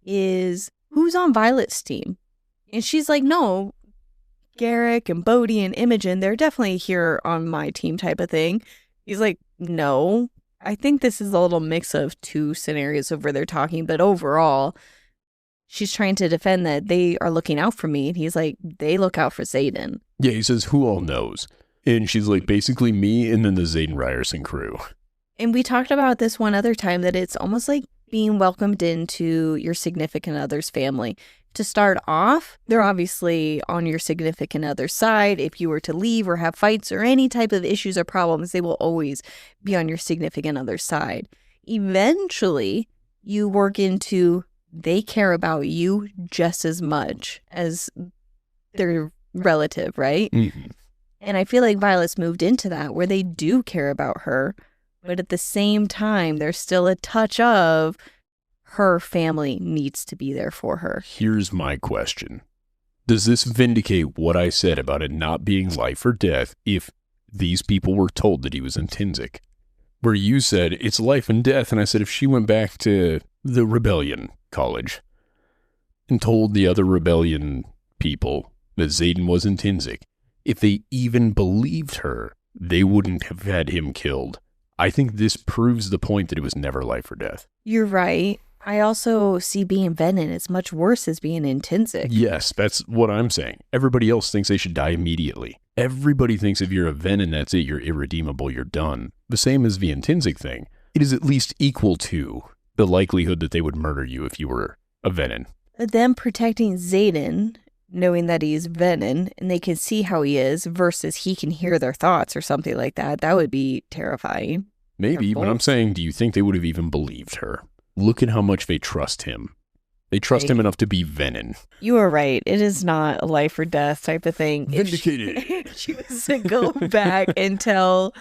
is, who's on Violet's team? And she's like, no, Garrick and Bodhi and Imogen, they're definitely here on my team type of thing. He's like, no, I think this is a little mix of two scenarios of where they're talking, but overall, she's trying to defend that they are looking out for me. And he's like, they look out for Xaden. Yeah, he says, who all knows? And she's like, basically me and then the Xaden Riorson crew. And we talked about this one other time, that it's almost like being welcomed into your significant other's family. To start off, they're obviously on your significant other's side. If you were to leave or have fights or any type of issues or problems, they will always be on your significant other's side. Eventually, you work into they care about you just as much as their relative, right? Mm-hmm. And I feel like Violet's moved into that, where they do care about her, but at the same time, there's still a touch of her family needs to be there for her. Here's my question. Does this vindicate what I said about it not being life or death if these people were told that he was intrinsic? Where you said it's life and death, and I said if she went back to the rebellion college and told the other rebellion people that Xaden was intrinsic, if they even believed her, they wouldn't have had him killed. I think this proves the point that it was never life or death. You're right. I also see being Venom as much worse as being intrinsic. Yes, that's what I'm saying. Everybody else thinks they should die immediately. Everybody thinks if you're a Venom, that's it, you're irredeemable, you're done. The same as the intrinsic thing. It is at least equal to the likelihood that they would murder you if you were a Venom. Them protecting Xaden, knowing that he's Venom, and they can see how he is, versus he can hear their thoughts or something like that, that would be terrifying. Maybe, but I'm saying, do you think they would have even believed her? Look at how much they trust him. They trust him enough to be Venom. You are right. It is not a life or death type of thing. Vindicated. If she was to go back and tell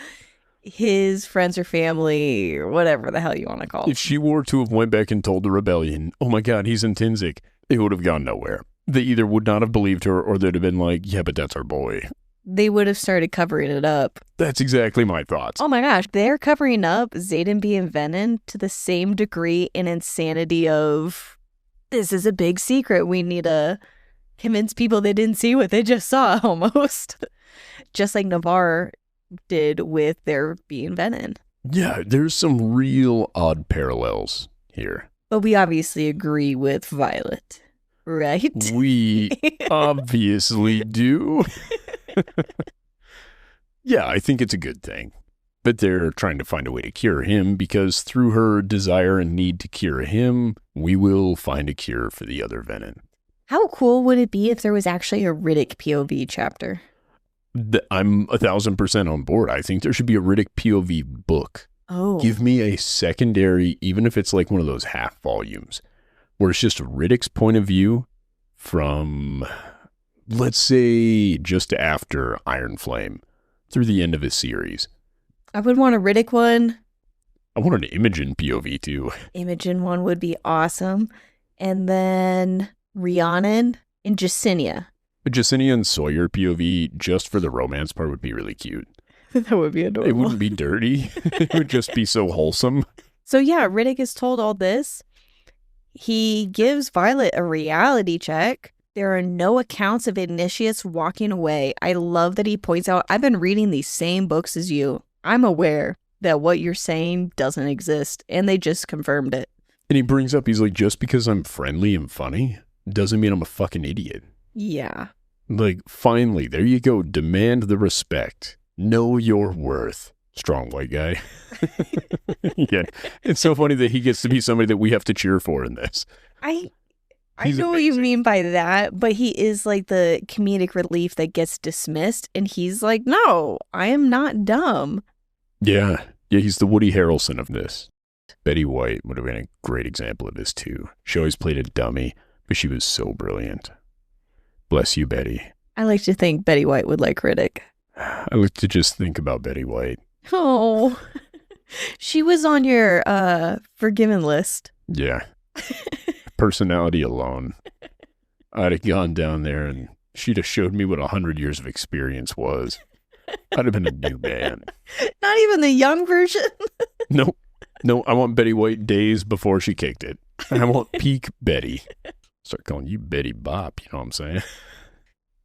his friends or family or whatever the hell you want to call it. If she were to have went back and told the rebellion, oh my God, he's intrinsic, they would have gone nowhere. They either would not have believed her or they'd have been like, yeah, but that's our boy. They would have started covering it up. That's exactly my thoughts. Oh my gosh, they're covering up Xaden being Venom to the same degree in insanity of, this is a big secret. We need to convince people they didn't see what they just saw, almost. Just like Navarre did with their being Venom. Yeah, there's some real odd parallels here. But we obviously agree with Violet, right? We obviously do. Yeah, I think it's a good thing. But they're trying to find a way to cure him because through her desire and need to cure him, we will find a cure for the other Venom. How cool would it be if there was actually a Ridoc POV chapter? I'm 1,000% on board. I think there should be a Ridoc POV book. Oh. Give me a secondary, even if it's like one of those half volumes, where it's just Ridoc's point of view from, let's say, just after Iron Flame through the end of his series. I would want a Ridoc one. I want an Imogen POV too. Imogen one would be awesome. And then Rhiannon and Jesinia. A Jesinia and Sawyer POV just for the romance part would be really cute. That would be adorable. It wouldn't be dirty. It would just be so wholesome. So yeah, Ridoc is told all this. He gives Violet a reality check. There are no accounts of initiates walking away. I love that he points out, I've been reading these same books as you. I'm aware that what you're saying doesn't exist. And they just confirmed it. And he brings up, he's like, just because I'm friendly and funny doesn't mean I'm a fucking idiot. Yeah. Like, finally, there you go. Demand the respect. Know your worth. strong white guy. Yeah, it's so funny that he gets to be somebody that we have to cheer for in this. I He's know what amazing. you mean by that, but he is like the comedic relief that gets dismissed, and he's like, no, I am not dumb. Yeah, he's the Woody Harrelson of this. Betty White would have been a great example of this too. She always played a dummy, but she was so brilliant. Bless you, Betty. I like to think Betty White would like Ridoc. I like to just think about Betty White. Oh, she was on your forgiven list. Yeah. Personality alone. I'd have gone down there and she'd have showed me what 100 years of experience was. I'd have been a new man. Not even the young version. Nope. No, I want Betty White days before she kicked it. I want peak Betty. Start calling you Betty Bop, you know what I'm saying?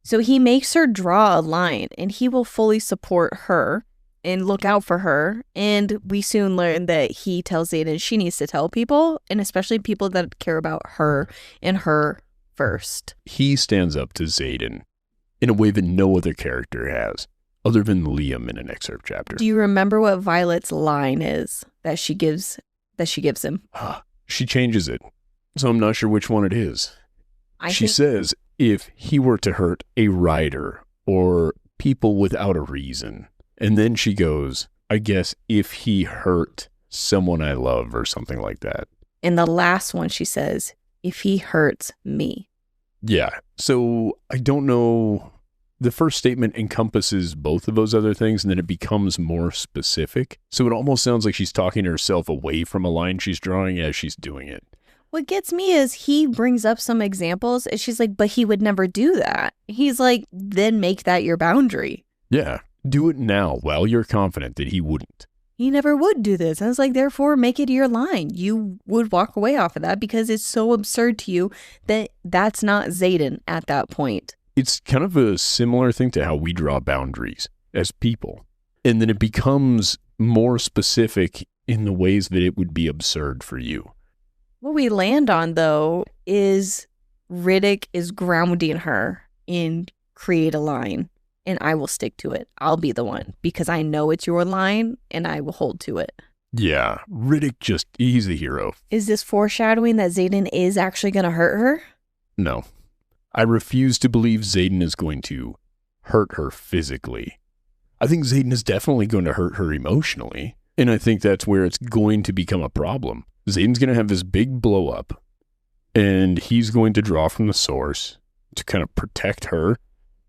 So he makes her draw a line, and he will fully support her and look out for her. And we soon learn that he tells Xaden she needs to tell people, and especially people that care about her and her first. He stands up to Xaden in a way that no other character has, other than Liam in an excerpt chapter. Do you remember what Violet's line is that she gives him? She changes it, so I'm not sure which one it is. She says, if he were to hurt a rider or people without a reason. And then she goes, I guess if he hurt someone I love or something like that. And the last one she says, if he hurts me. Yeah. So I don't know. The first statement encompasses both of those other things, and then it becomes more specific. So it almost sounds like she's talking herself away from a line she's drawing as she's doing it. What gets me is he brings up some examples, and she's like, but he would never do that. He's like, then make that your boundary. Yeah. Do it now while you're confident that he wouldn't. He never would do this. And it's like, therefore, make it your line. You would walk away off of that because it's so absurd to you that that's not Xaden at that point. It's kind of a similar thing to how we draw boundaries as people. And then it becomes more specific in the ways that it would be absurd for you. What we land on, though, is Ridoc is grounding her in create a line, and I will stick to it. I'll be the one because I know it's your line, and I will hold to it. Yeah, Ridoc he's the hero. Is this foreshadowing that Xaden is actually going to hurt her? No. I refuse to believe Xaden is going to hurt her physically. I think Xaden is definitely going to hurt her emotionally, and I think that's where it's going to become a problem. Xaden's going to have this big blow up, and he's going to draw from the source to kind of protect her,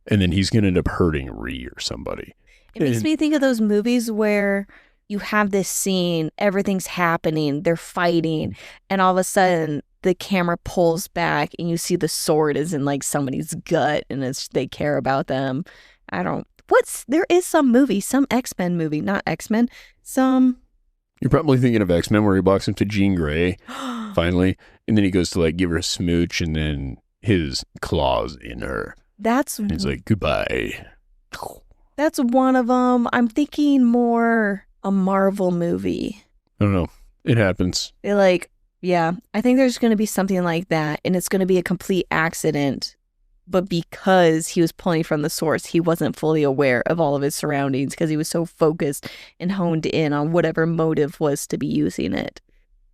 and then he's going to end up hurting Ree or somebody. It makes me think of those movies where you have this scene, everything's happening, they're fighting, and all of a sudden the camera pulls back and you see the sword is in like somebody's gut and they care about them. There is some movie, some X-Men movie, not X-Men, You're probably thinking of X-Men where he walks into Jean Grey, finally, and then he goes to like give her a smooch, and then his claws in her. And he's like, goodbye. That's one of them. I'm thinking more a Marvel movie. I don't know. It happens. I think there's going to be something like that, and it's going to be a complete accident. But because he was pulling from the source, he wasn't fully aware of all of his surroundings because he was so focused and honed in on whatever motive was to be using it.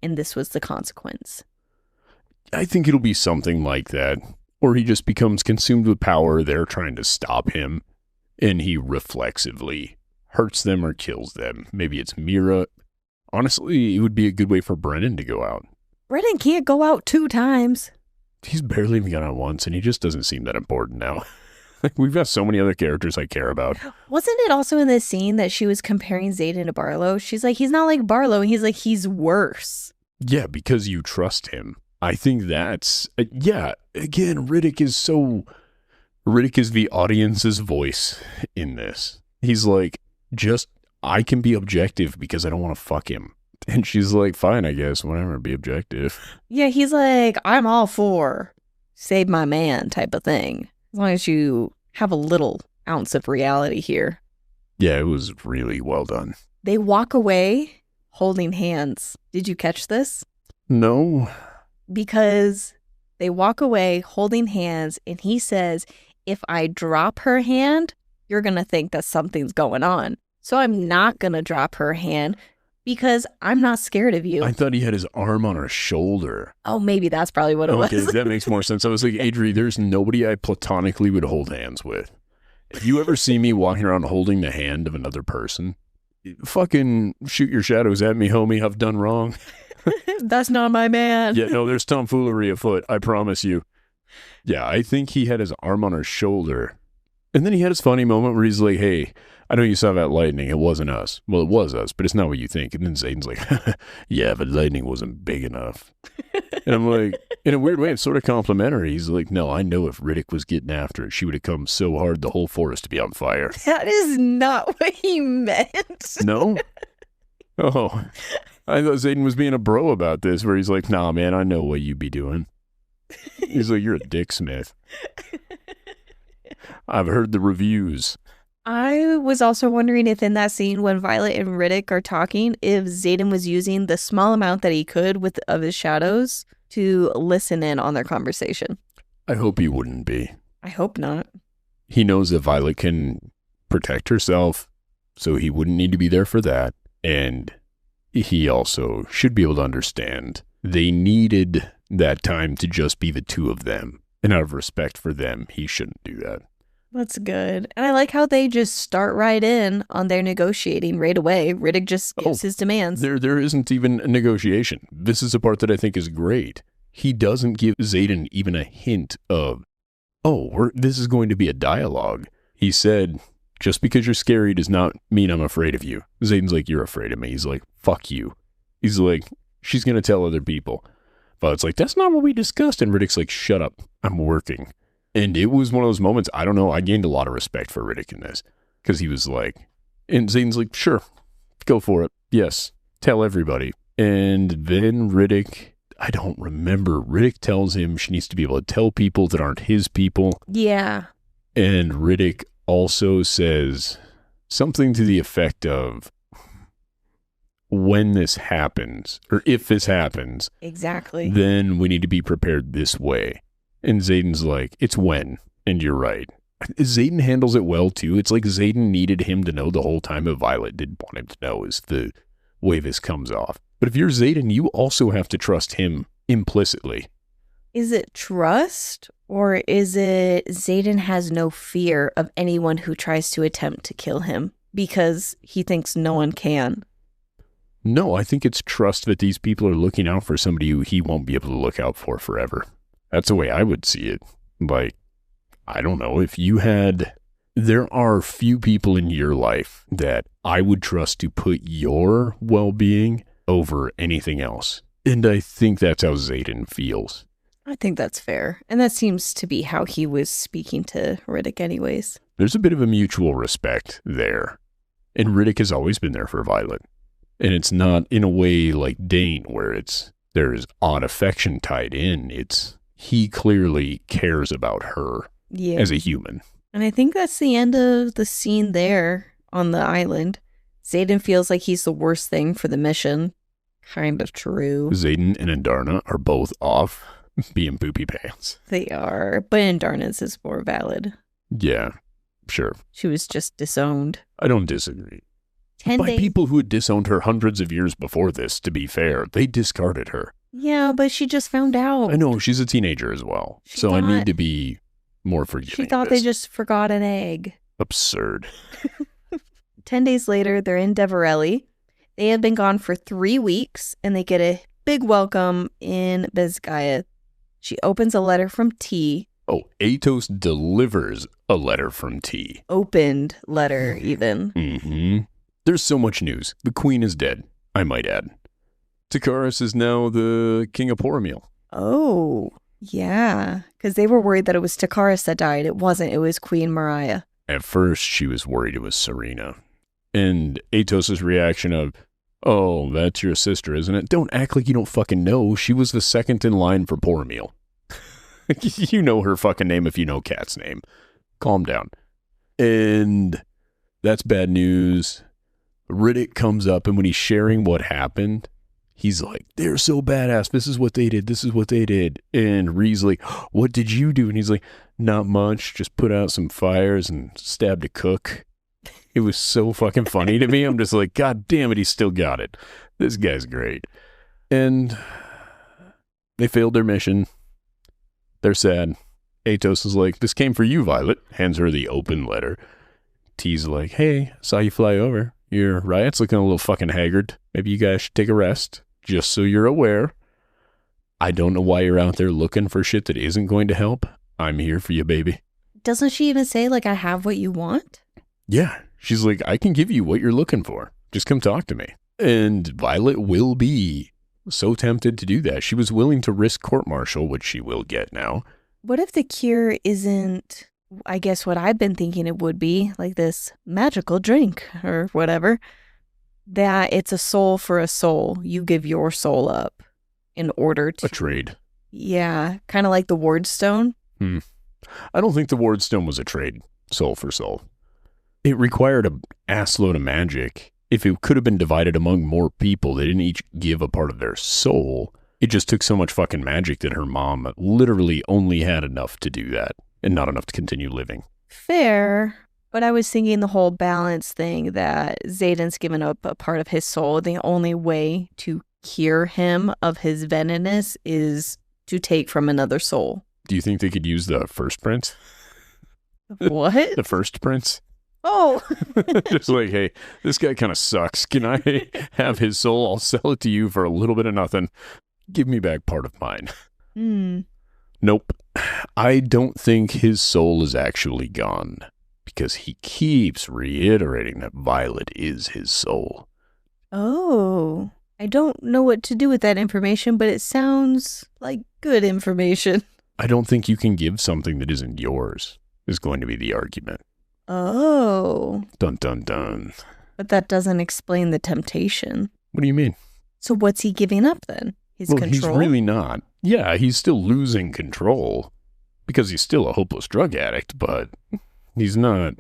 And this was the consequence. I think it'll be something like that. Or he just becomes consumed with power. They're trying to stop him, and he reflexively hurts them or kills them. Maybe it's Mira. Honestly, it would be a good way for Brennan to go out. Brennan can't go out 2 times. He's barely even gone out once, and he just doesn't seem that important now. We've got so many other characters I care about. Wasn't it also in this scene that she was comparing Xaden to Barlow? She's like, he's not like Barlow, and he's like, he's worse. Yeah, because you trust him. I think that's... again, Ridoc is the audience's voice in this. He's like, I can be objective because I don't want to fuck him. And she's like, fine, I guess, whatever, be objective. Yeah, he's like, I'm all for save my man type of thing. As long as you have a little ounce of reality here. Yeah, it was really well done. They walk away holding hands. Did you catch this? No. Because they walk away holding hands, and he says, if I drop her hand, you're going to think that something's going on. So I'm not going to drop her hand because I'm not scared of you. I thought he had his arm on her shoulder. Oh, maybe that's probably what it was. Okay, that makes more sense. I was like, Adri, there's nobody I platonically would hold hands with. If you ever see me walking around holding the hand of another person, fucking shoot your shadows at me, homie. I've done wrong. That's not my man. Yeah, no, there's tomfoolery afoot. I promise you. Yeah, I think he had his arm on her shoulder. And then he had his funny moment where he's like, hey, I know you saw that lightning. It wasn't us. Well, it was us, but it's not what you think. And then Xaden's like, yeah, but lightning wasn't big enough. And I'm like, in a weird way, it's sort of complimentary. He's like, no, I know if Ridoc was getting after it, she would have come so hard the whole forest to be on fire. That is not what he meant. No? Oh, I thought Xaden was being a bro about this, where he's like, nah, man, I know what you be doing. He's like, you're a dick smith. I've heard the reviews. I was also wondering if in that scene when Violet and Ridoc are talking, if Xaden was using the small amount that he could of his shadows to listen in on their conversation. I hope he wouldn't be. I hope not. He knows that Violet can protect herself, so he wouldn't need to be there for that. And he also should be able to understand they needed that time to just be the two of them. And out of respect for them, he shouldn't do that. That's good. And I like how they just start right in on their negotiating right away. Ridoc just gives his demands. There isn't even a negotiation. This is a part that I think is great. He doesn't give Xaden even a hint of, this is going to be a dialogue. He said, just because you're scary does not mean I'm afraid of you. Xaden's like, you're afraid of me. He's like, fuck you. He's like, she's going to tell other people. But it's like, that's not what we discussed. And Ridoc's like, shut up. I'm working. And it was one of those moments, I don't know, I gained a lot of respect for Ridoc in this. Because he was like, and Xaden's like, sure, go for it. Yes, tell everybody. And then Ridoc, I don't remember, Ridoc tells him she needs to be able to tell people that aren't his people. Yeah. And Ridoc also says something to the effect of, when this happens, or if this happens, exactly, then we need to be prepared this way. And Xaden's like, it's when, and you're right. Xaden handles it well, too. It's like Xaden needed him to know the whole time, but Violet didn't want him to know, is the way this comes off. But if you're Xaden, you also have to trust him implicitly. Is it trust, or is it Xaden has no fear of anyone who tries to attempt to kill him because he thinks no one can? No, I think it's trust that these people are looking out for somebody who he won't be able to look out for forever. That's the way I would see it. Like, I don't know, if you had... There are few people in your life that I would trust to put your well-being over anything else. And I think that's how Xaden feels. I think that's fair. And that seems to be how he was speaking to Ridoc anyways. There's a bit of a mutual respect there. And Ridoc has always been there for Violet. And it's not in a way like Dain, where there's odd affection tied in. He clearly cares about her as a human. And I think that's the end of the scene there on the island. Xaden feels like he's the worst thing for the mission. Kind of true. Xaden and Andarna are both off being poopy pants. They are, but Andarna's is more valid. Yeah, sure. She was just disowned. I don't disagree. 10 By days. people who had disowned her hundreds of years before this, to be fair. They discarded her. Yeah, but she just found out. I know, she's a teenager as well. I need to be more forgiving. She thought they just forgot an egg. Absurd. 10 days later, they're in Deverelli. They have been gone for 3 weeks, and they get a big welcome in Sgaeyl. She opens a letter from T. Oh, Atos delivers a letter from T. Opened letter, even. Mm-hmm. There's so much news. The queen is dead, I might add. Takaris is now the king of Poromiel. Oh, yeah. Because they were worried that it was Takaris that died. It wasn't. It was Queen Mariah. At first, she was worried it was Serena. And Atos' reaction of, oh, that's your sister, isn't it? Don't act like you don't fucking know. She was the second in line for Poromiel. You know her fucking name if you know Kat's name. Calm down. And that's bad news. Ridoc comes up, and when he's sharing what happened, he's like, they're so badass. This is what they did. This is what they did. And Ree's like, what did you do? And he's like, not much. Just put out some fires and stabbed a cook. It was so fucking funny to me. I'm just like, God damn it, he still got it. This guy's great. And they failed their mission. They're sad. Atos is like, this came for you, Violet. Hands her the open letter. T's like, hey, saw you fly over. Your riot's looking a little fucking haggard. Maybe you guys should take a rest. Just so you're aware. I don't know why you're out there looking for shit that isn't going to help. I'm here for you, baby. Doesn't she even say, like, I have what you want? Yeah. She's like, I can give you what you're looking for. Just come talk to me. And Violet will be so tempted to do that. She was willing to risk court-martial, which she will get now. What if the cure isn't, I guess, what I've been thinking it would be, like this magical drink or whatever, that it's a soul for a soul. You give your soul up in order to... A trade. Yeah, kind of like the ward stone. I don't think the ward stone was a trade, soul for soul. It required an assload of magic. If it could have been divided among more people, they didn't each give a part of their soul. It just took so much fucking magic that her mom literally only had enough to do that and not enough to continue living. Fair, but I was thinking the whole balance thing that Xaden's given up a part of his soul. The only way to cure him of his venomous is to take from another soul. Do you think they could use the first prince? What? The first prince? Oh. Just like, hey, this guy kind of sucks. Can I have his soul? I'll sell it to you for a little bit of nothing. Give me back part of mine. Nope. I don't think his soul is actually gone because he keeps reiterating that Violet is his soul. Oh. I don't know what to do with that information, but it sounds like good information. I don't think you can give something that isn't yours, is going to be the argument. Oh. Dun, dun, dun. But that doesn't explain the temptation. What do you mean? So what's he giving up then? His control? He's really not. Yeah, he's still losing control because he's still a hopeless drug addict, but he's not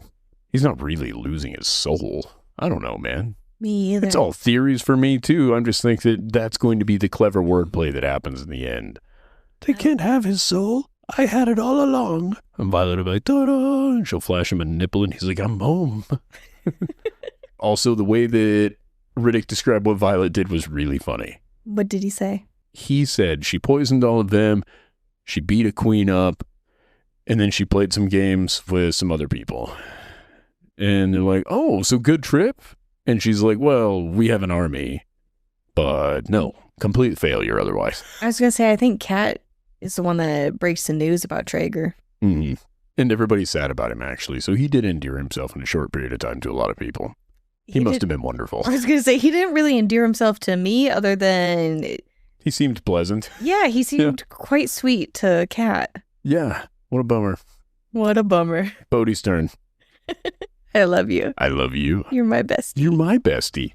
really losing his soul. I don't know, man. Me either. It's all theories for me, too. I'm just thinking that that's going to be the clever wordplay that happens in the end. They can't have his soul. I had it all along. And Violet will be like, ta-da, and she'll flash him a nipple, and he's like, I'm home. Also, the way that Ridoc described what Violet did was really funny. What did he say? He said she poisoned all of them, she beat a queen up, and then she played some games with some other people. And they're like, oh, so good trip? And she's like, well, we have an army. But no, complete failure otherwise. I was going to say, I think Kat is the one that breaks the news about Traeger. Mm-hmm. And everybody's sad about him, actually. So he did endear himself in a short period of time to a lot of people. He must have been wonderful. I was going to say, he didn't really endear himself to me other than... He seemed pleasant. Yeah, he seemed quite sweet to Kat. Yeah, what a bummer. What a bummer. Bodhi's turn. I love you. I love you. You're my bestie. You're my bestie.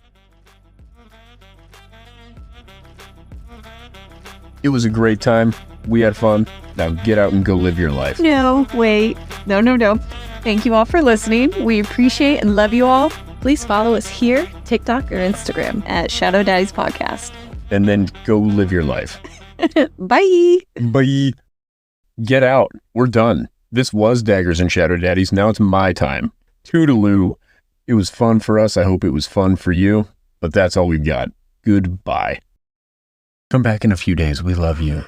It was a great time. We had fun. Now get out and go live your life. No, wait. No. Thank you all for listening. We appreciate and love you all. Please follow us here, TikTok or Instagram at Yarros.Podcast. And then go live your life. Bye. Bye. Get out. We're done. This was Daggers and Shadow Daddies. Now it's my time. Toodaloo. It was fun for us. I hope it was fun for you. But that's all we've got. Goodbye. Come back in a few days. We love you.